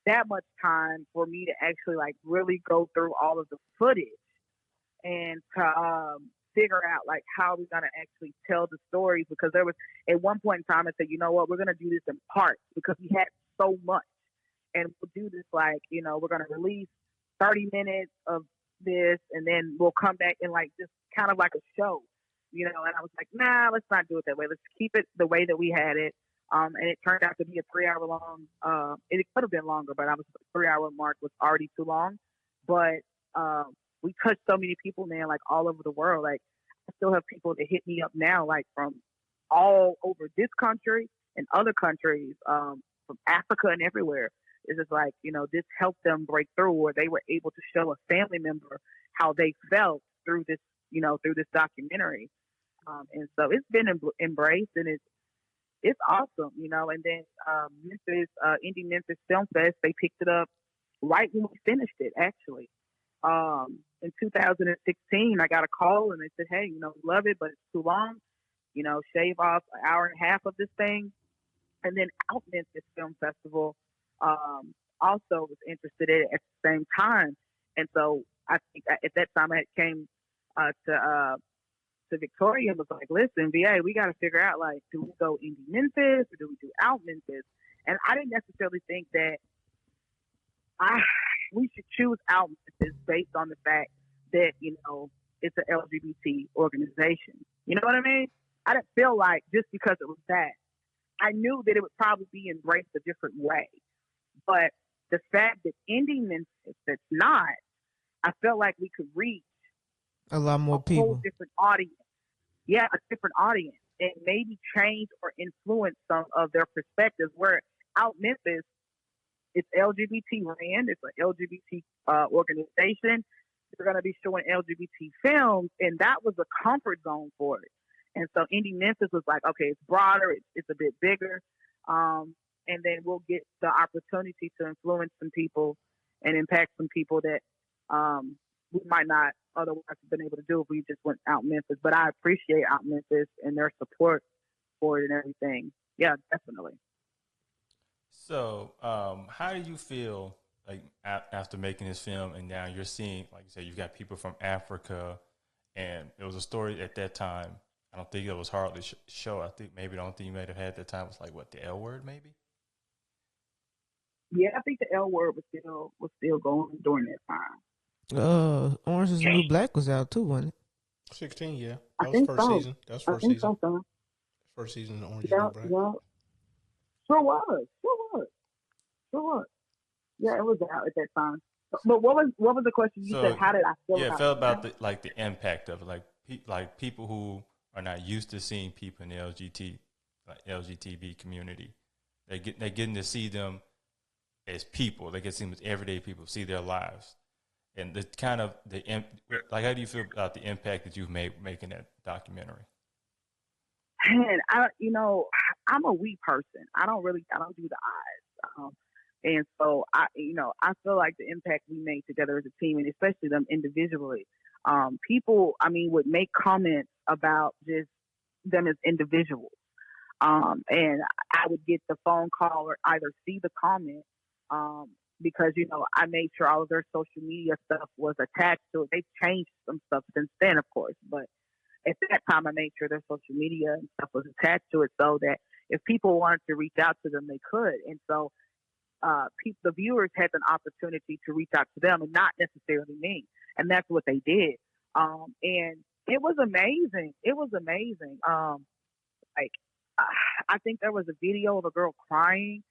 that much time for me to actually like really go through all of the footage and to figure out like how we're going to actually tell the stories, because there was at one point in time I said, you know what, we're going to do this in parts because we had so much, and we'll do this like, we're going to release 30 minutes of this and then we'll come back and like just kind of like a show, and I was like, nah, let's not do it that way. Let's keep it the way that we had it. And it turned out to be a 3-hour long, it could have been longer, but I was 3-hour mark was already too long. But we touched so many people, man, like all over the world. Like I still have people that hit me up now, like from all over this country and other countries, from Africa and everywhere. It's just like, this helped them break through, or they were able to show a family member how they felt through this, through this documentary. And so it's been embraced, and it's awesome, And then Memphis, Indie Memphis Film Fest, they picked it up right when we finished it, actually. In 2016, I got a call and they said, hey, love it, but it's too long. Shave off an hour and a half of this thing. And then Out Memphis Film Festival also was interested in it at the same time. And so I think at that time I came to Victoria and was like, listen, VA, we got to figure out, like, do we go Indie Memphis or do we do Out Memphis? And I didn't necessarily think that we should choose Out Memphis based on the fact that, it's an LGBT organization. You know what I mean? I didn't feel like just because it was that. I knew that it would probably be embraced a different way. But the fact that Indie Memphis, that's not, I felt like we could reach a lot more people. Whole different audience. Yeah, a different audience. And maybe change or influence some of their perspectives. Where Out Memphis, it's LGBT ran, it's an LGBT organization. They're going to be showing LGBT films, and that was a comfort zone for it. And so Indie Memphis was like, okay, it's broader, it's a bit bigger, and then we'll get the opportunity to influence some people and impact some people that we might not otherwise have been able to do if we just went Out Memphis. But I appreciate Out Memphis and their support for it and everything. Yeah, definitely. So, how do you feel like after making this film, and now you're seeing, like you said, you've got people from Africa And it was a story at that time. I don't think it was hardly show. I think maybe the only thing you might have had at that time was like what, the L Word, maybe. Yeah, I think the L Word was still going during that time. Orange Is the New Black was out too, wasn't it? 16, yeah. I That was think first so. season. That was I first think season. so. First season of Orange Is Yeah, the New Black. yeah. Sure was. Yeah, it was out at that time. But what was the question? You said, how did I feel? Yeah, about it felt about it? the impact of it, like people who are not used to seeing people in the LGTB community. They're getting to see them as people. They get to see them as everyday people, see their lives, and the kind of like. How do you feel about the impact that you've made making that documentary? Man, I'm a we person. I don't do the eyes. And so I feel like the impact we made together as a team, and especially them individually, people, would make comments about just them as individuals. And I would get the phone call or either see the comment, because, I made sure all of their social media stuff was attached to it. They've changed some stuff since then, of course, but at that time, I made sure their social media and stuff was attached to it so that if people wanted to reach out to them, they could. And so the viewers had an opportunity to reach out to them and not necessarily me. And that's what they did. And it was amazing. Like, I think there was a video of a girl crying,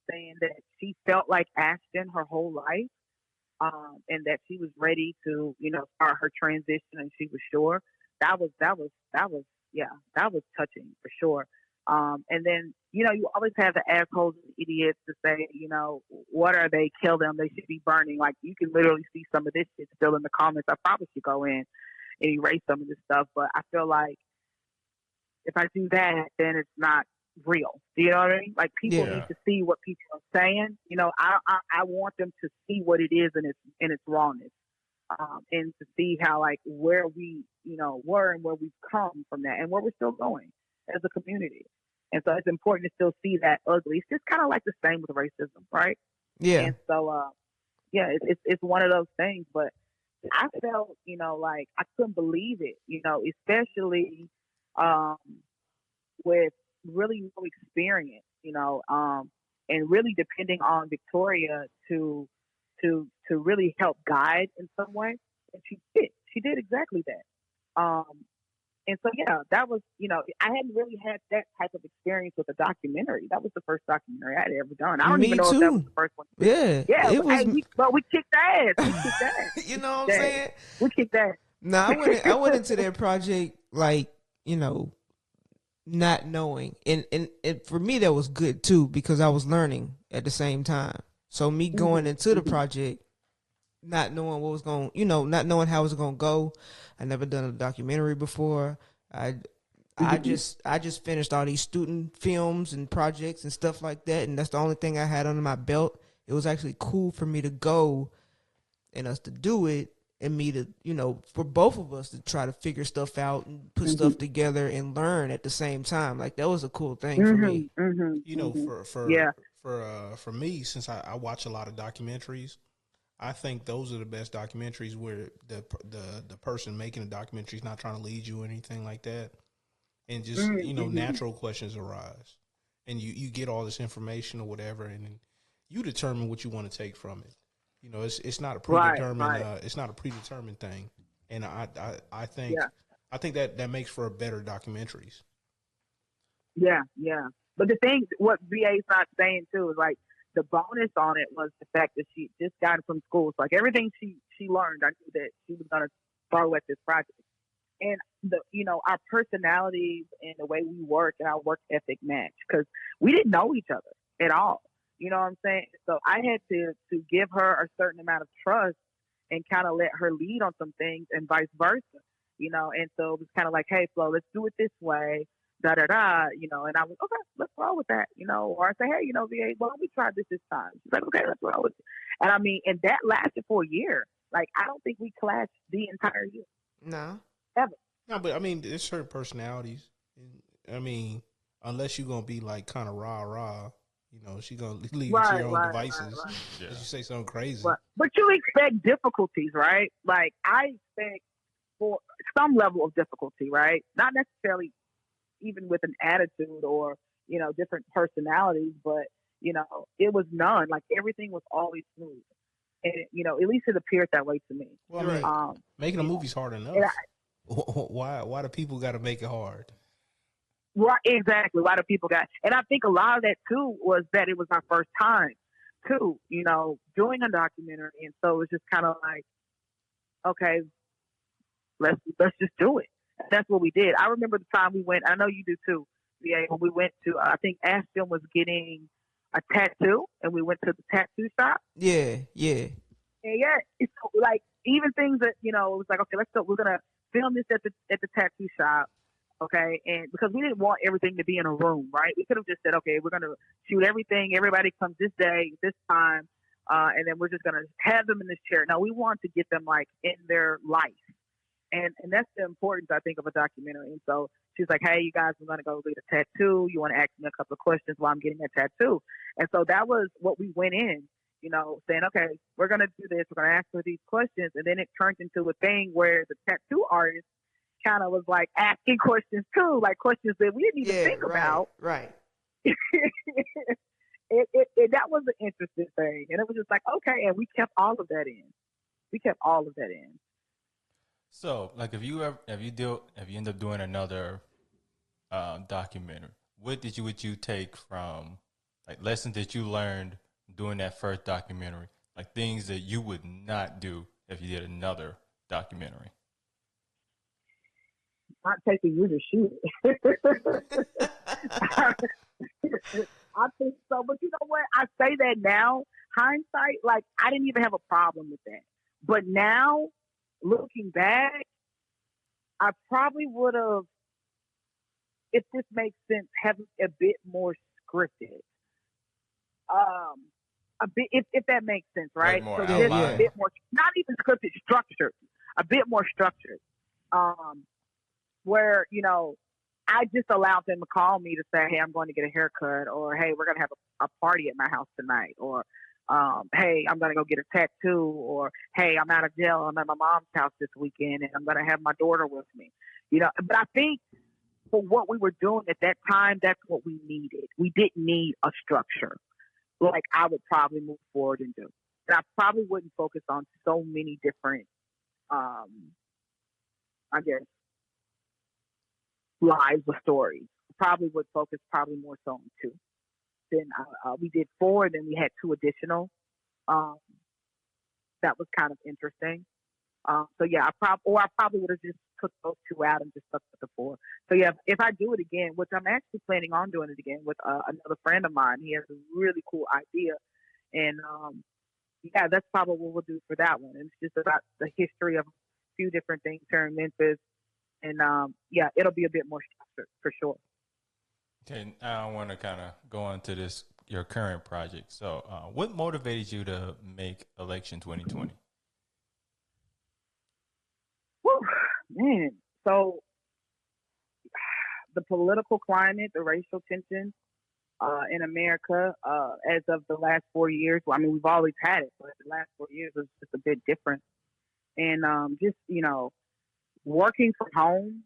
saying that she felt like Ashton her whole life, and that she was ready to, start her transition, and she was sure. That was touching for sure. And then, you always have the assholes and idiots to say, what are they? Kill them. They should be burning. Like, you can literally see some of this shit still in the comments. I probably should go in and erase some of this stuff, but I feel like if I do that, then it's not real. Do you know what I mean? Like, people need to see what people are saying. I want them to see what it is in its rawness. And to see how, like, where we, were and where we've come from that and where we're still going as a community. And so it's important to still see that ugly. It's just kind of like the same with racism, right? Yeah. And so, it's one of those things. But I felt, like I couldn't believe it, especially with really no experience, and really depending on Victoria to really help guide in some way. And she did exactly that. And so, that was, I hadn't really had that type of experience with a documentary. That was the first documentary I had ever done. I don't even know if that was the first one. Yeah. But we kicked ass. You know what I'm saying? We kicked ass. No, I went into that project like, not knowing. And for me, that was good too, because I was learning at the same time. So me going into the project, not knowing what was going, not knowing how it was going to go. I never done a documentary before. I just finished all these student films and projects and stuff like that, and that's the only thing I had under my belt. It was actually cool for me to go and us to do it, and me to, for both of us to try to figure stuff out and put stuff together and learn at the same time. Like, that was a cool thing for me. For me, since I watch a lot of documentaries, I think those are the best documentaries where the person making the documentary is not trying to lead you or anything like that, and just natural questions arise, and you get all this information or whatever, and you determine what you want to take from it. It's not a predetermined it's not a predetermined thing, and I think that makes for better documentaries. Yeah. But the thing, what VA's not saying too, is like, the bonus on it was the fact that she just got it from school. So, like, everything she learned, I knew that she was going to throw at this project. And our personalities and the way we work and our work ethic match, because we didn't know each other at all. You know what I'm saying? So I had to give her a certain amount of trust and kind of let her lead on some things, and vice versa. And so it was kind of like, hey, Flo, let's do it this way. And I was, okay, let's roll with that, or I say, hey, VA, why don't we try this time? She's like, okay, let's roll with it. And and that lasted for a year. Like, I don't think we clashed the entire year. No. Ever. No, but there's certain personalities. Unless you're going to be like kind of rah, she's going to leave you to your own devices. Right. Yeah. You say something crazy. But you expect difficulties, right? Like, I expect for some level of difficulty, right? Not necessarily even with an attitude or, different personalities, but, it was none. Like everything was always smooth. And, at least it appeared that way to me. Well, I mean, making a movie's hard enough. Why do people got to make it hard? Right, exactly. Why do people got? And I think a lot of that too was that it was our first time, too. Doing a documentary, and so it was just kind of like, okay, let's just do it. And that's what we did. I remember the time we went. I know you do too. Yeah, when we went to, I think Ashton was getting a tattoo, and we went to the tattoo shop. Yeah. And yeah, it's like even things that it was like, okay, let's go. We're gonna film this at the tattoo shop, okay? And because we didn't want everything to be in a room, right? We could have just said, okay, we're gonna shoot everything. Everybody comes this day, this time, and then we're just gonna have them in this chair. No, we want to get them like in their life, and that's the importance, I think, of a documentary. And so she's like, hey, you guys, we're gonna go get a tattoo. You want to ask me a couple of questions while I'm getting a tattoo? And so that was what we went in. Saying, okay, we're going to do this. We're going to ask her these questions. And then it turned into a thing where the tattoo artist kind of was like asking questions too, like questions that we didn't even think about. Right. That was an interesting thing. And it was just like, okay. And we kept all of that in. So, like, if you end up doing another documentary, what would you take from, like, lessons that you learned doing that first documentary, like things that you would not do if you did another documentary? Not taking you to shoot it. I think so, but you know what? I say that now, hindsight, like I didn't even have a problem with that. But now, looking back, I probably would have, if this makes sense, have a bit more scripted. A bit, if that makes sense, right? So a bit more, not even scripted, structured, a bit more structured. Where, I just allowed them to call me to say, hey, I'm going to get a haircut, or hey, we're going to have a party at my house tonight, or hey, I'm going to go get a tattoo, or hey, I'm out of jail, I'm at my mom's house this weekend, and I'm going to have my daughter with me. But I think for what we were doing at that time, that's what we needed. We didn't need a structure like I would probably move forward and do. And I probably wouldn't focus on so many different, I guess, lives or stories. Probably would focus more so on 2. Then we did 4, then we had 2 additional. That was kind of interesting. So yeah, I probably would have just took those 2 out and just stuck with the 4. So yeah, if I do it again, which I'm actually planning on doing it again with another friend of mine, he has a really cool idea, and yeah, that's probably what we'll do for that one. And it's just about the history of a few different things here in Memphis, and yeah, it'll be a bit more structured for sure. Okay, now I want to kind of go on to your current project. So, what motivated you to make Election 2020? Man, so the political climate, the racial tension in America, as of the last 4 years, well, I mean, we've always had it, but the last 4 years was just a bit different. And just, working from home,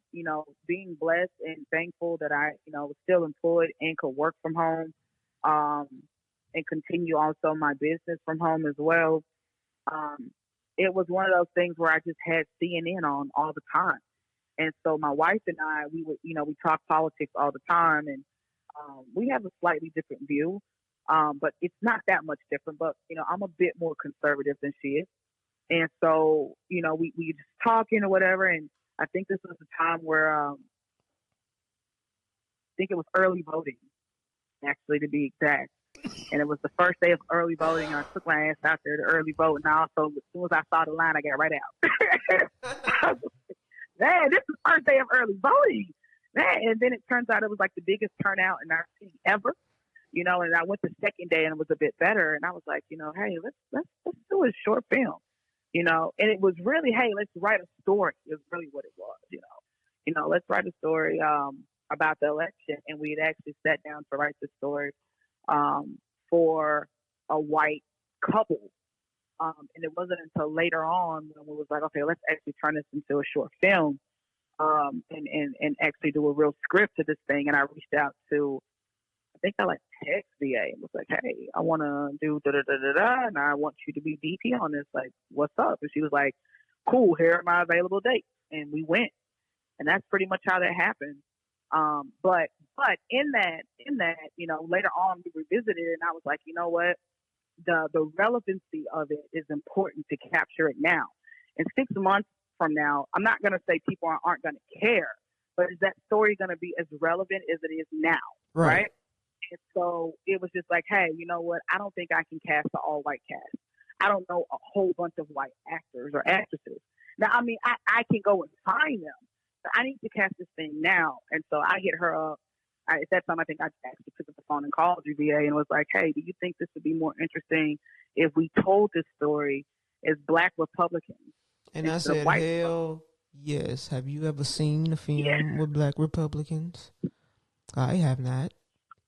being blessed and thankful that I, was still employed and could work from home, and continue also my business from home as well. It was one of those things where I just had CNN on all the time. And so my wife and I, we would, we talk politics all the time, and we have a slightly different view, but it's not that much different. But, I'm a bit more conservative than she is. And so, we just talking or whatever. And I think this was a time where, I think it was early voting, actually, to be exact. And it was the first day of early voting, and I took my ass out there to early vote. And also, as soon as I saw the line, I got right out. Man, this is the first day of early voting. Man, and then it turns out it was like the biggest turnout in our city ever. And I went the second day, and it was a bit better. And I was like, hey, let's do a short film. And it was really, hey, let's write a story is really what it was, let's write a story about the election. And we had actually sat down to write the story for a white couple And it wasn't until later on when we was like, okay, let's actually turn this into a short film, and actually do a real script to this thing. And I reached out to, I think I like text VA and was like, hey, I want to do da da da da da, and I want you to be DP on this. Like, what's up? And she was like, cool, here are my available dates. And we went. And that's pretty much how that happened. But in that, later on we revisited it, and I was like, you know what? The relevancy of it is important to capture it now. And 6 months from now, I'm not going to say people aren't going to care, but is that story going to be as relevant as it is now? Right? And so it was just like, hey, you know what? I don't think I can cast an all-white cast. I don't know a whole bunch of white actors or actresses. Now, I mean, I can go and find them, but I need to cast this thing now. And so I hit her up. At that time, I think I actually took up the phone and called UVA and was like, hey, do you think this would be more interesting if we told this story as Black Republicans? And I said, hell yes. Have you ever seen a film with Black Republicans? I have not.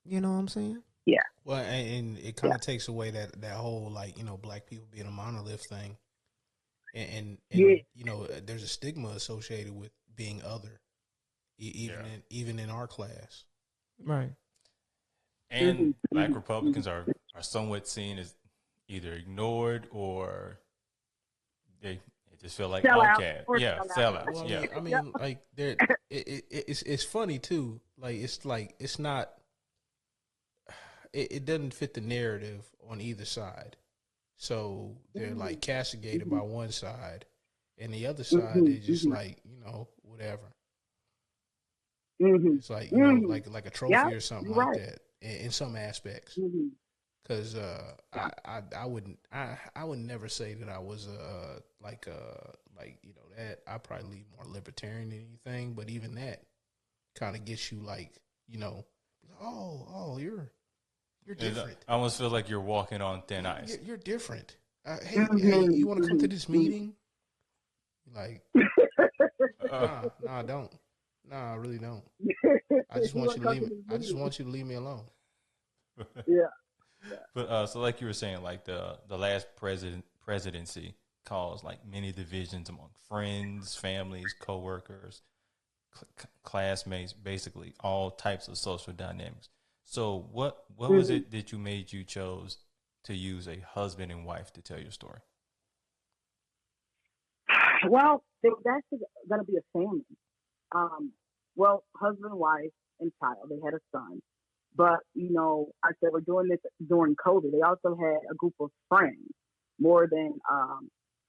You know what I'm saying? Yeah. Well, and it kind of takes away that whole, like, Black people being a monolith thing. And there's a stigma associated with being other, even in our class. Right. And Black Republicans are somewhat seen as either ignored or they just feel like outcast. Yeah, sellouts. Well, yeah. I mean, like it's funny too. It's not. It doesn't fit the narrative on either side. So they're like castigated by one side, and the other side is just like, whatever. It's like, like a trophy or something like that in some aspects. Because I would never say that I was that. I probably leave more libertarian than anything, but even that kind of gets you like, you're different. I almost feel like you're walking on thin ice. You're different. Hey, you want to come to this meeting? Like, no, I don't. No, I really don't. I just want you to leave me. I just want you to leave me alone. Yeah. But so, like you were saying, like the last presidency caused like many divisions among friends, families, coworkers, classmates, basically all types of social dynamics. So what was it that you chose to use a husband and wife to tell your story? Well, that's going to be a family. Husband, wife, and child. They had a son. But, I said we're doing this during COVID. They also had a group of friends, more than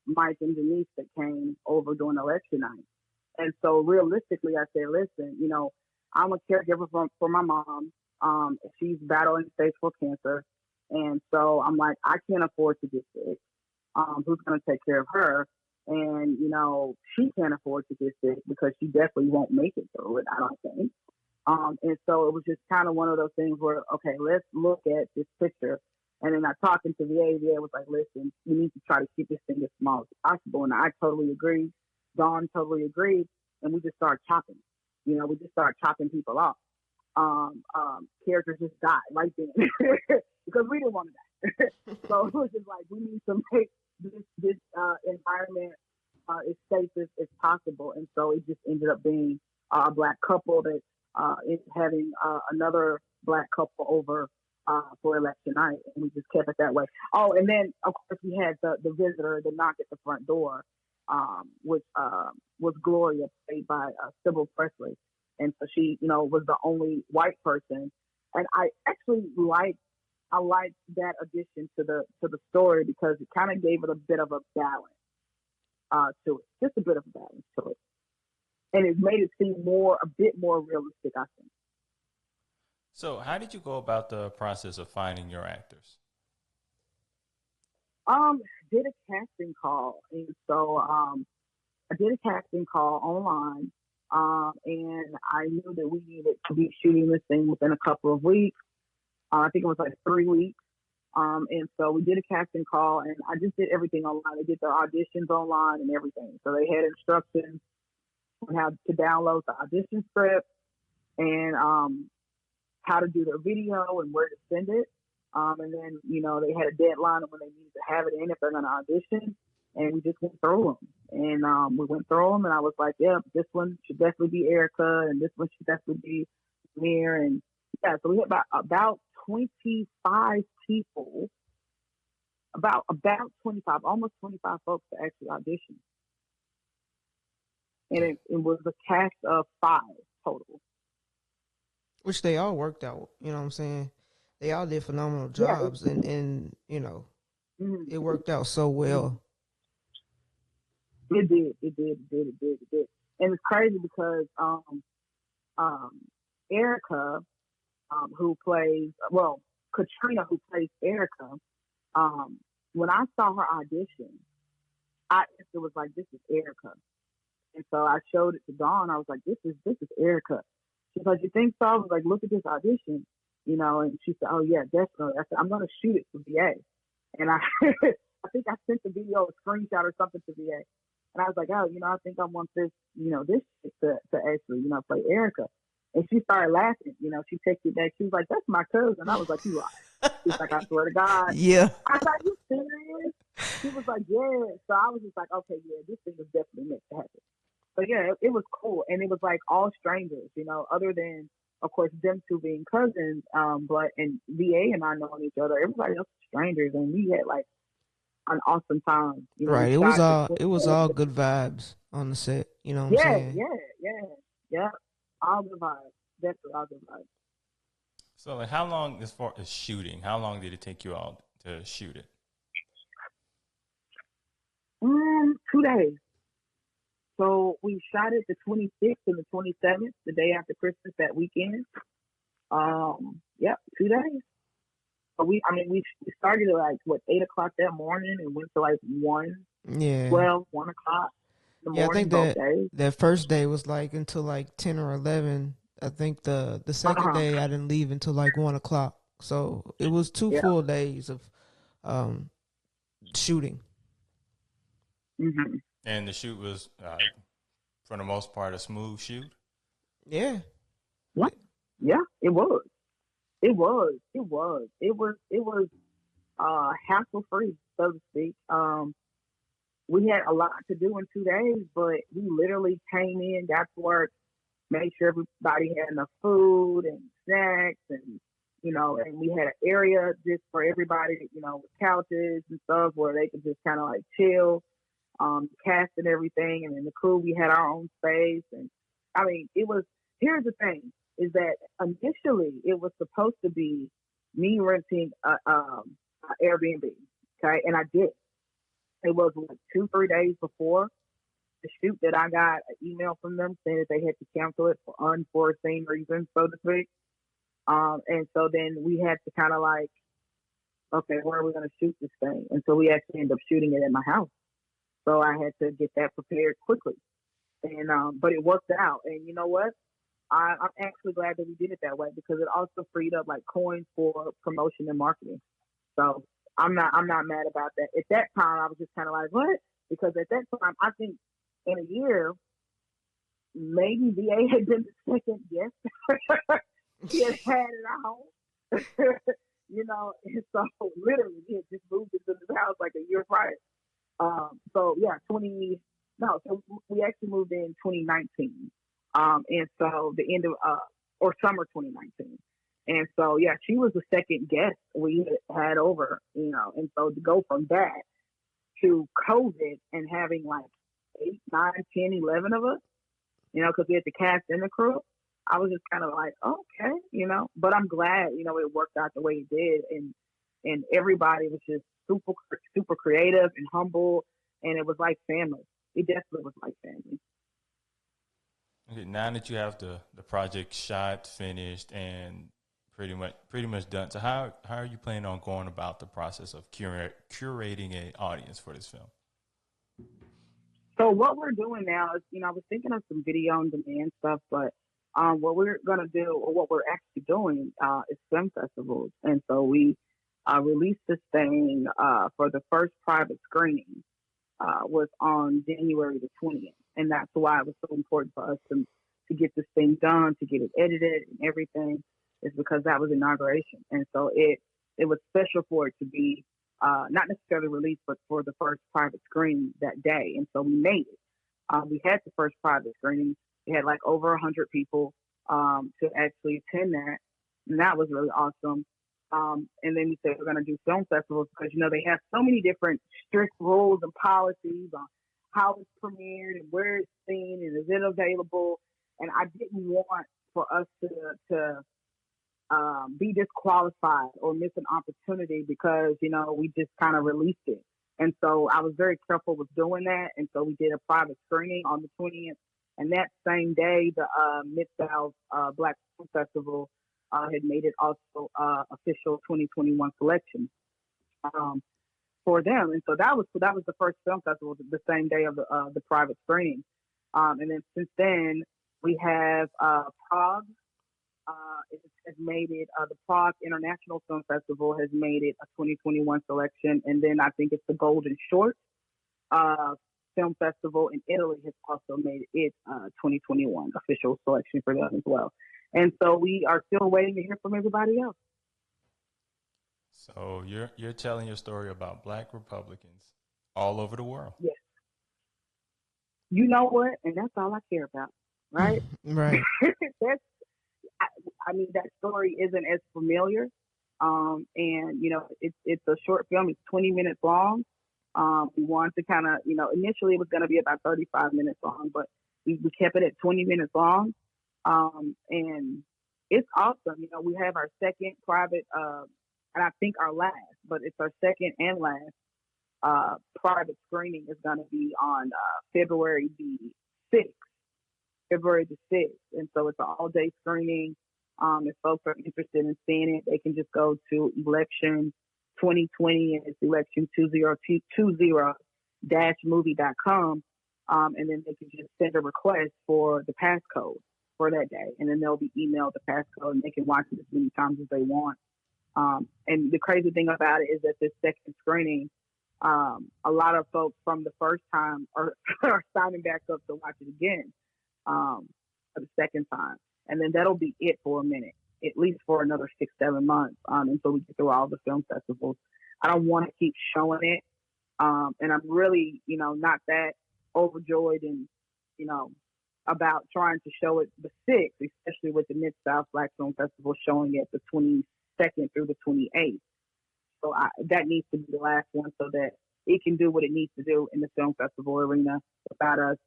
Mike and Denise, that came over during election night. And so realistically, I said, listen, I'm a caregiver for my mom. She's battling stage 4 cancer. And so I'm like, I can't afford to get sick. Who's going to take care of her? And, she can't afford to get sick because she definitely won't make it through it, I don't think. And so it was just kind of one of those things where, okay, let's look at this picture. And then I talked to VA. VA was like, listen, you need to try to keep this thing as small as possible. And I totally agreed. Dawn totally agreed. And we just started chopping. We just started chopping people off. Characters just died right then because we didn't want to die. So it was just like, we need to make this environment as safe as possible. And so it just ended up being a Black couple that is having another Black couple over for election night, and we just kept it that way. Oh, and then of course we had the visitor, the knock at the front door, which was Gloria, played by Sybil Presley. And so she, was the only white person. And I actually liked that addition to the story because it kind of gave it a bit of a balance to it, just a bit of a balance to it, and it made it seem a bit more realistic, I think. So, how did you go about the process of finding your actors? Did a casting call, and so I did a casting call online. And I knew that we needed to be shooting this thing within a couple of weeks. I think it was like 3 weeks. And so we did a casting call, and I just did everything online. They did their auditions online and everything. So they had instructions on how to download the audition script and how to do their video and where to send it. And then, they had a deadline of when they needed to have it in if they're going to audition. And we just went through them. And we went through them, and I was like, yeah, this one should definitely be Erica, and this one should definitely be Mir. And yeah, so we had about 25 people, about 25, almost 25 folks to actually audition. And it was a cast of 5 total. Which they all worked out, you know what I'm saying? They all did phenomenal jobs, and it worked out so well. It did. And it's crazy because Erica, who plays, Katrina, who plays Erica, when I saw her audition, it was like, this is Erica. And so I showed it to Dawn. I was like, this is Erica. She's like, you think so? I was like, look at this audition, and she said, oh yeah, definitely. I said, I'm going to shoot it for VA. And I think I sent the video, a screenshot or something to VA. And I was like, oh, I think I want this, this chick to actually, play Erica. And she started laughing, she texted back. She was like, that's my cousin. I was like, you lied. She's like, I swear to God. Yeah. I was like, you serious? She was like, yeah. So I was just like, okay, yeah, this thing is definitely meant to happen. So yeah, it was cool. And it was like all strangers, other than, of course, them two being cousins. But VA and I knowing each other, everybody else was strangers. And we had like an awesome time. Right. It was all good vibes on the set. You know what I'm saying? Yeah. All good vibes. Definitely all good vibes. So like, how long, as far as shooting, how long did it take you all to shoot it? 2 days. So we shot it the 26th and the 27th, the day after Christmas, that weekend. 2 days. So we started at like 8 o'clock that morning and went to like 1 o'clock in the morning. I think that first day was like until like 10 or 11. I think the second day I didn't leave until like 1 o'clock. So it was 2 full days of shooting. Mm-hmm. And the shoot was, for the most part, a smooth shoot? Yeah. What? Yeah, it was. It was hassle free, so to speak. We had a lot to do in 2 days, but we literally came in, got to work, made sure everybody had enough food and snacks, and and we had an area just for everybody, with couches and stuff where they could just kind of like chill, cast and everything, and then the crew, we had our own space. And here's the thing, is that initially it was supposed to be me renting a Airbnb, okay? And I did. It was like 2-3 days before the shoot that I got an email from them saying that they had to cancel it for unforeseen reasons, so to speak. And so then we had to kind of like, okay, where are we going to shoot this thing? And so we actually ended up shooting it at my house. So I had to get that prepared quickly. And but it worked out. And you know what? I'm actually glad that we did it that way, because it also freed up like coins for promotion and marketing. So I'm not mad about that. At that time, I was just kind of like, what? Because at that time, I think in a year, maybe VA had been the second guest he had in our home. And so literally he had just moved into this house like a year prior. So we actually moved in 2019. And so the end of, or summer 2019. And so, yeah, she was the second guest we had over, and so to go from that to COVID and having like 8, 9, 10, 11 of us, because we had the cast and the crew, I was just kind of like, okay, but I'm glad, it worked out the way it did. And everybody was just super, super creative and humble. And it was like family. It definitely was like family. Okay, now that you have the project shot, finished, and pretty much done, so how are you planning on going about the process of curating an audience for this film? So what we're doing now is, I was thinking of some video on demand stuff, but what we're going to do, or what we're actually doing, is film festivals. And so we released this thing for the first private screening was on January the 20th. And that's why it was so important for us to get this thing done, to get it edited and everything, is because that was inauguration. And so it it was special for it to be not necessarily released, but for the first private screening that day. And so we made it. We had the first private screening. We had like over 100 people to actually attend that. And that was really awesome. And then we said we're going to do film festivals because, they have so many different strict rules and policies on how it's premiered and where it's seen and is it available. And I didn't want for us to be disqualified or miss an opportunity because, we just kind of released it. And so I was very careful with doing that. And so we did a private screening on the 20th. And that same day, the Mid-South Black Film Festival had made it also official 2021 selection for them. And so that was the first film festival the same day of the private screening. And then since then, we have Prague. It has made it, the Prague International Film Festival has made it a 2021 selection. And then I think it's the Golden Short Film Festival in Italy has also made it 2021 official selection for them as well. And so we are still waiting to hear from everybody else. So you're telling your story about Black Republicans all over the world. Yes. You know what? And that's all I care about, right? Right. I mean, that story isn't as familiar. And, it's a short film. It's 20 minutes long. We wanted to kind of, initially it was going to be about 35 minutes long, but we kept it at 20 minutes long. And it's awesome. We have our second private, and I think our last, but it's our second and last private screening is going to be on February the 6th. And so it's an all-day screening. If folks are interested in seeing it, they can just go to election 2020 and it's election 2020-movie.com. And then they can just send a request for the passcode for that day. And then they'll be emailed the passcode and they can watch it as many times as they want. And the crazy thing about it is that this second screening, a lot of folks from the first time are signing back up to watch it again for the second time. And then that'll be it for a minute, at least for another 6-7 months until we get through all the film festivals. I don't want to keep showing it. And I'm really, not that overjoyed and, about trying to show it the 6th, especially with the Mid-South Black Film Festival showing it the 22nd through the 28th. So that needs to be the last one so that it can do what it needs to do in the film festival arena without us,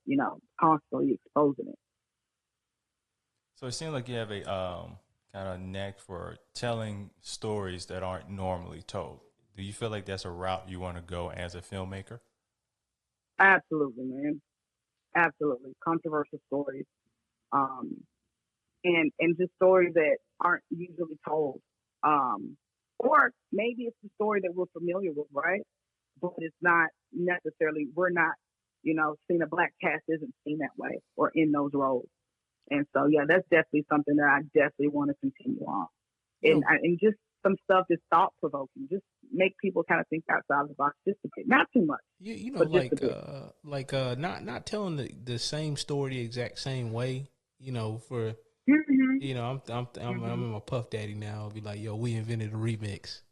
constantly exposing it. So it seems like you have a kind of knack for telling stories that aren't normally told. Do you feel like that's a route you want to go as a filmmaker? Absolutely, man. Absolutely. Controversial stories. And just stories that aren't usually told. Or maybe it's the story that we're familiar with, right? But it's not necessarily, we're not, seeing a Black cast isn't seen that way or in those roles. And so, yeah, that's definitely something that I definitely want to continue on. And just some stuff that's thought provoking. Just make people kind of think outside the box just a bit, not too much. Not telling the same story the exact same way. For I'm a Puff Daddy now. I'll be like, yo, we invented a remix.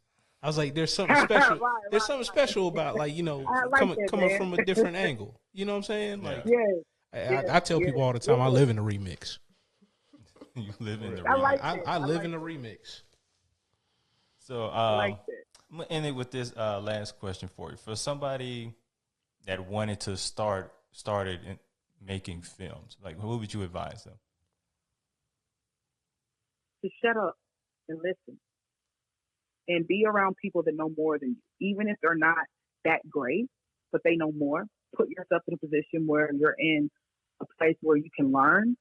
I was like, there's something special. There's something special about coming from a different angle. You know what I'm saying? Like, I tell people all the time, I live in a remix. You live in the remix. I live in a remix. So I'm gonna end it with this last question for you. For somebody that wanted to started in making films, like what would you advise them? To shut up and listen and be around people that know more than you, even if they're not that great, but they know more. Put yourself in a position where you're in a place where you can learn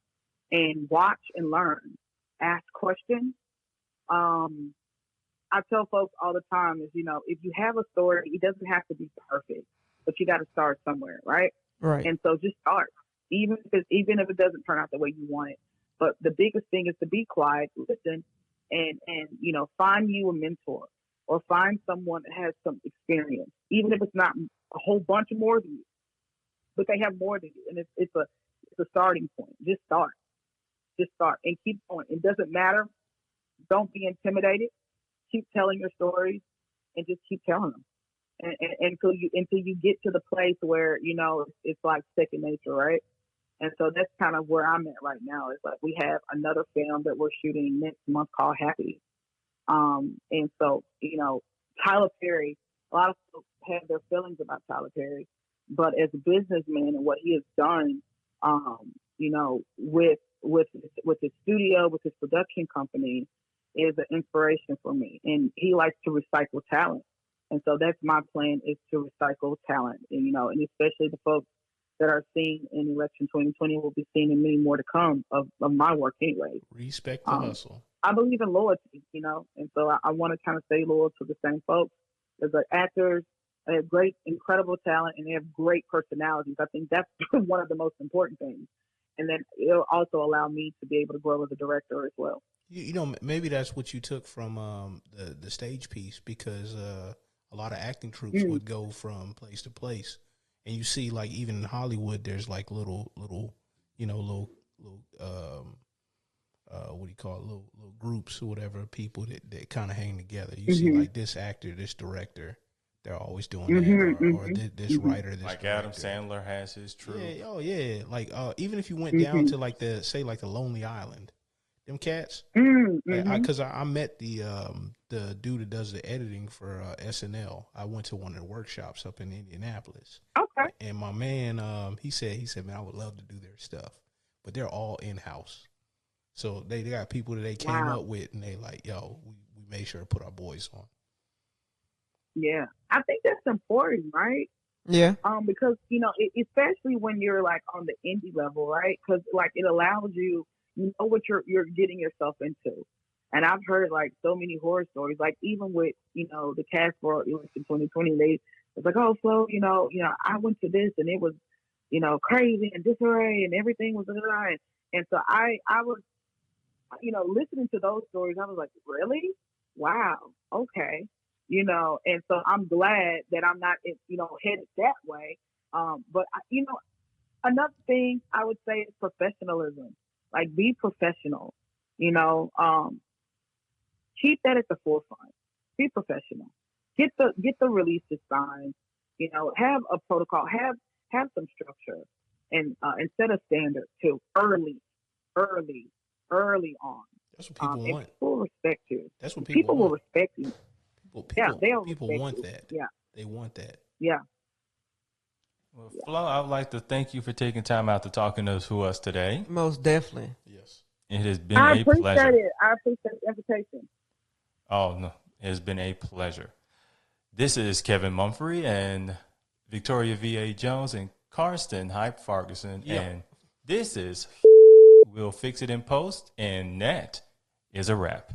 and watch and learn. Ask questions. I tell folks all the time is, if you have a story, it doesn't have to be perfect, but you got to start somewhere, right? Right. And so just start, even if it doesn't turn out the way you want it. But the biggest thing is to be quiet, listen, and find you a mentor or find someone that has some experience, even if it's not a whole bunch more than you, but they have more than you, and it's a starting point. Just start and keep going. It doesn't matter. Don't be intimidated. keep telling your stories and just keep telling them. And until you get to the place where, you know, it's like second nature, right? And so that's kind of where I'm at right now. It's like we have another film that we're shooting next month called Happy. And so, you know, Tyler Perry, a lot of folks have their feelings about Tyler Perry, but as a businessman and what he has done, you know, with his studio, with his production company, is an inspiration for me. And he likes to recycle talent. And so that's my plan, is to recycle talent. And, you know, and especially the folks that are seen in election 2020 will be seen in many more to come of my work anyway. Respect the hustle. I believe in loyalty, you know, and so I want to kind of stay loyal to the same folks. There's actors, they have great, incredible talent, and they have great personalities. I think that's one of the most important things. And then it'll also allow me to be able to grow as a director as well. You know, maybe that's what you took from the stage piece, because a lot of acting troupes would go from place to place. And you see, like, even in Hollywood, there's like little you know, what do you call it, little groups or whatever, people that kind of hang together. You see, like, this actor, this director, they're always doing that, or this writer, this like director. Adam Sandler has his troupe. Yeah, oh yeah, like even if you went down to like the Lonely Island, them cats, because I met the dude that does the editing for SNL. I went to one of the workshops up in Indianapolis. Okay. And my man, he said, man, I would love to do their stuff, but they're all in house. So they got people that they came up with, and they like, yo, we made sure to put our boys on. Yeah, I think that's important, right? Yeah. Because, you know, especially when you're like on the indie level, right? Because like it allows you know what you're getting yourself into. And I've heard like so many horror stories, like even with, you know, the cast for election 2020, they was like, oh, Flo, you know, I went to this and it was, you know, crazy and disarray and everything was right. And so I was, you know, listening to those stories, I was like, really? Wow. Okay. You know, and so I'm glad that I'm not, you know, headed that way. But, you know, another thing I would say is professionalism. Like, be professional, you know, keep that at the forefront. Be professional. Get the releases signed, you know, have a protocol, have some structure, and set a standard too early on. That's what people want. People will respect you. That's what people will want. respect you. People want you. That. Yeah. They want that. Yeah. Well, Flo, I would like to thank you for taking time out to talking to us today. Most definitely. Yes. It has been a pleasure. I appreciate it. I appreciate the invitation. Oh, no. It has been a pleasure. This is Kevin Mumphrey and Victoria V.A. Jones and Karsten Hype Ferguson. Yep. And this is We'll Fix It in Post, and that is a wrap.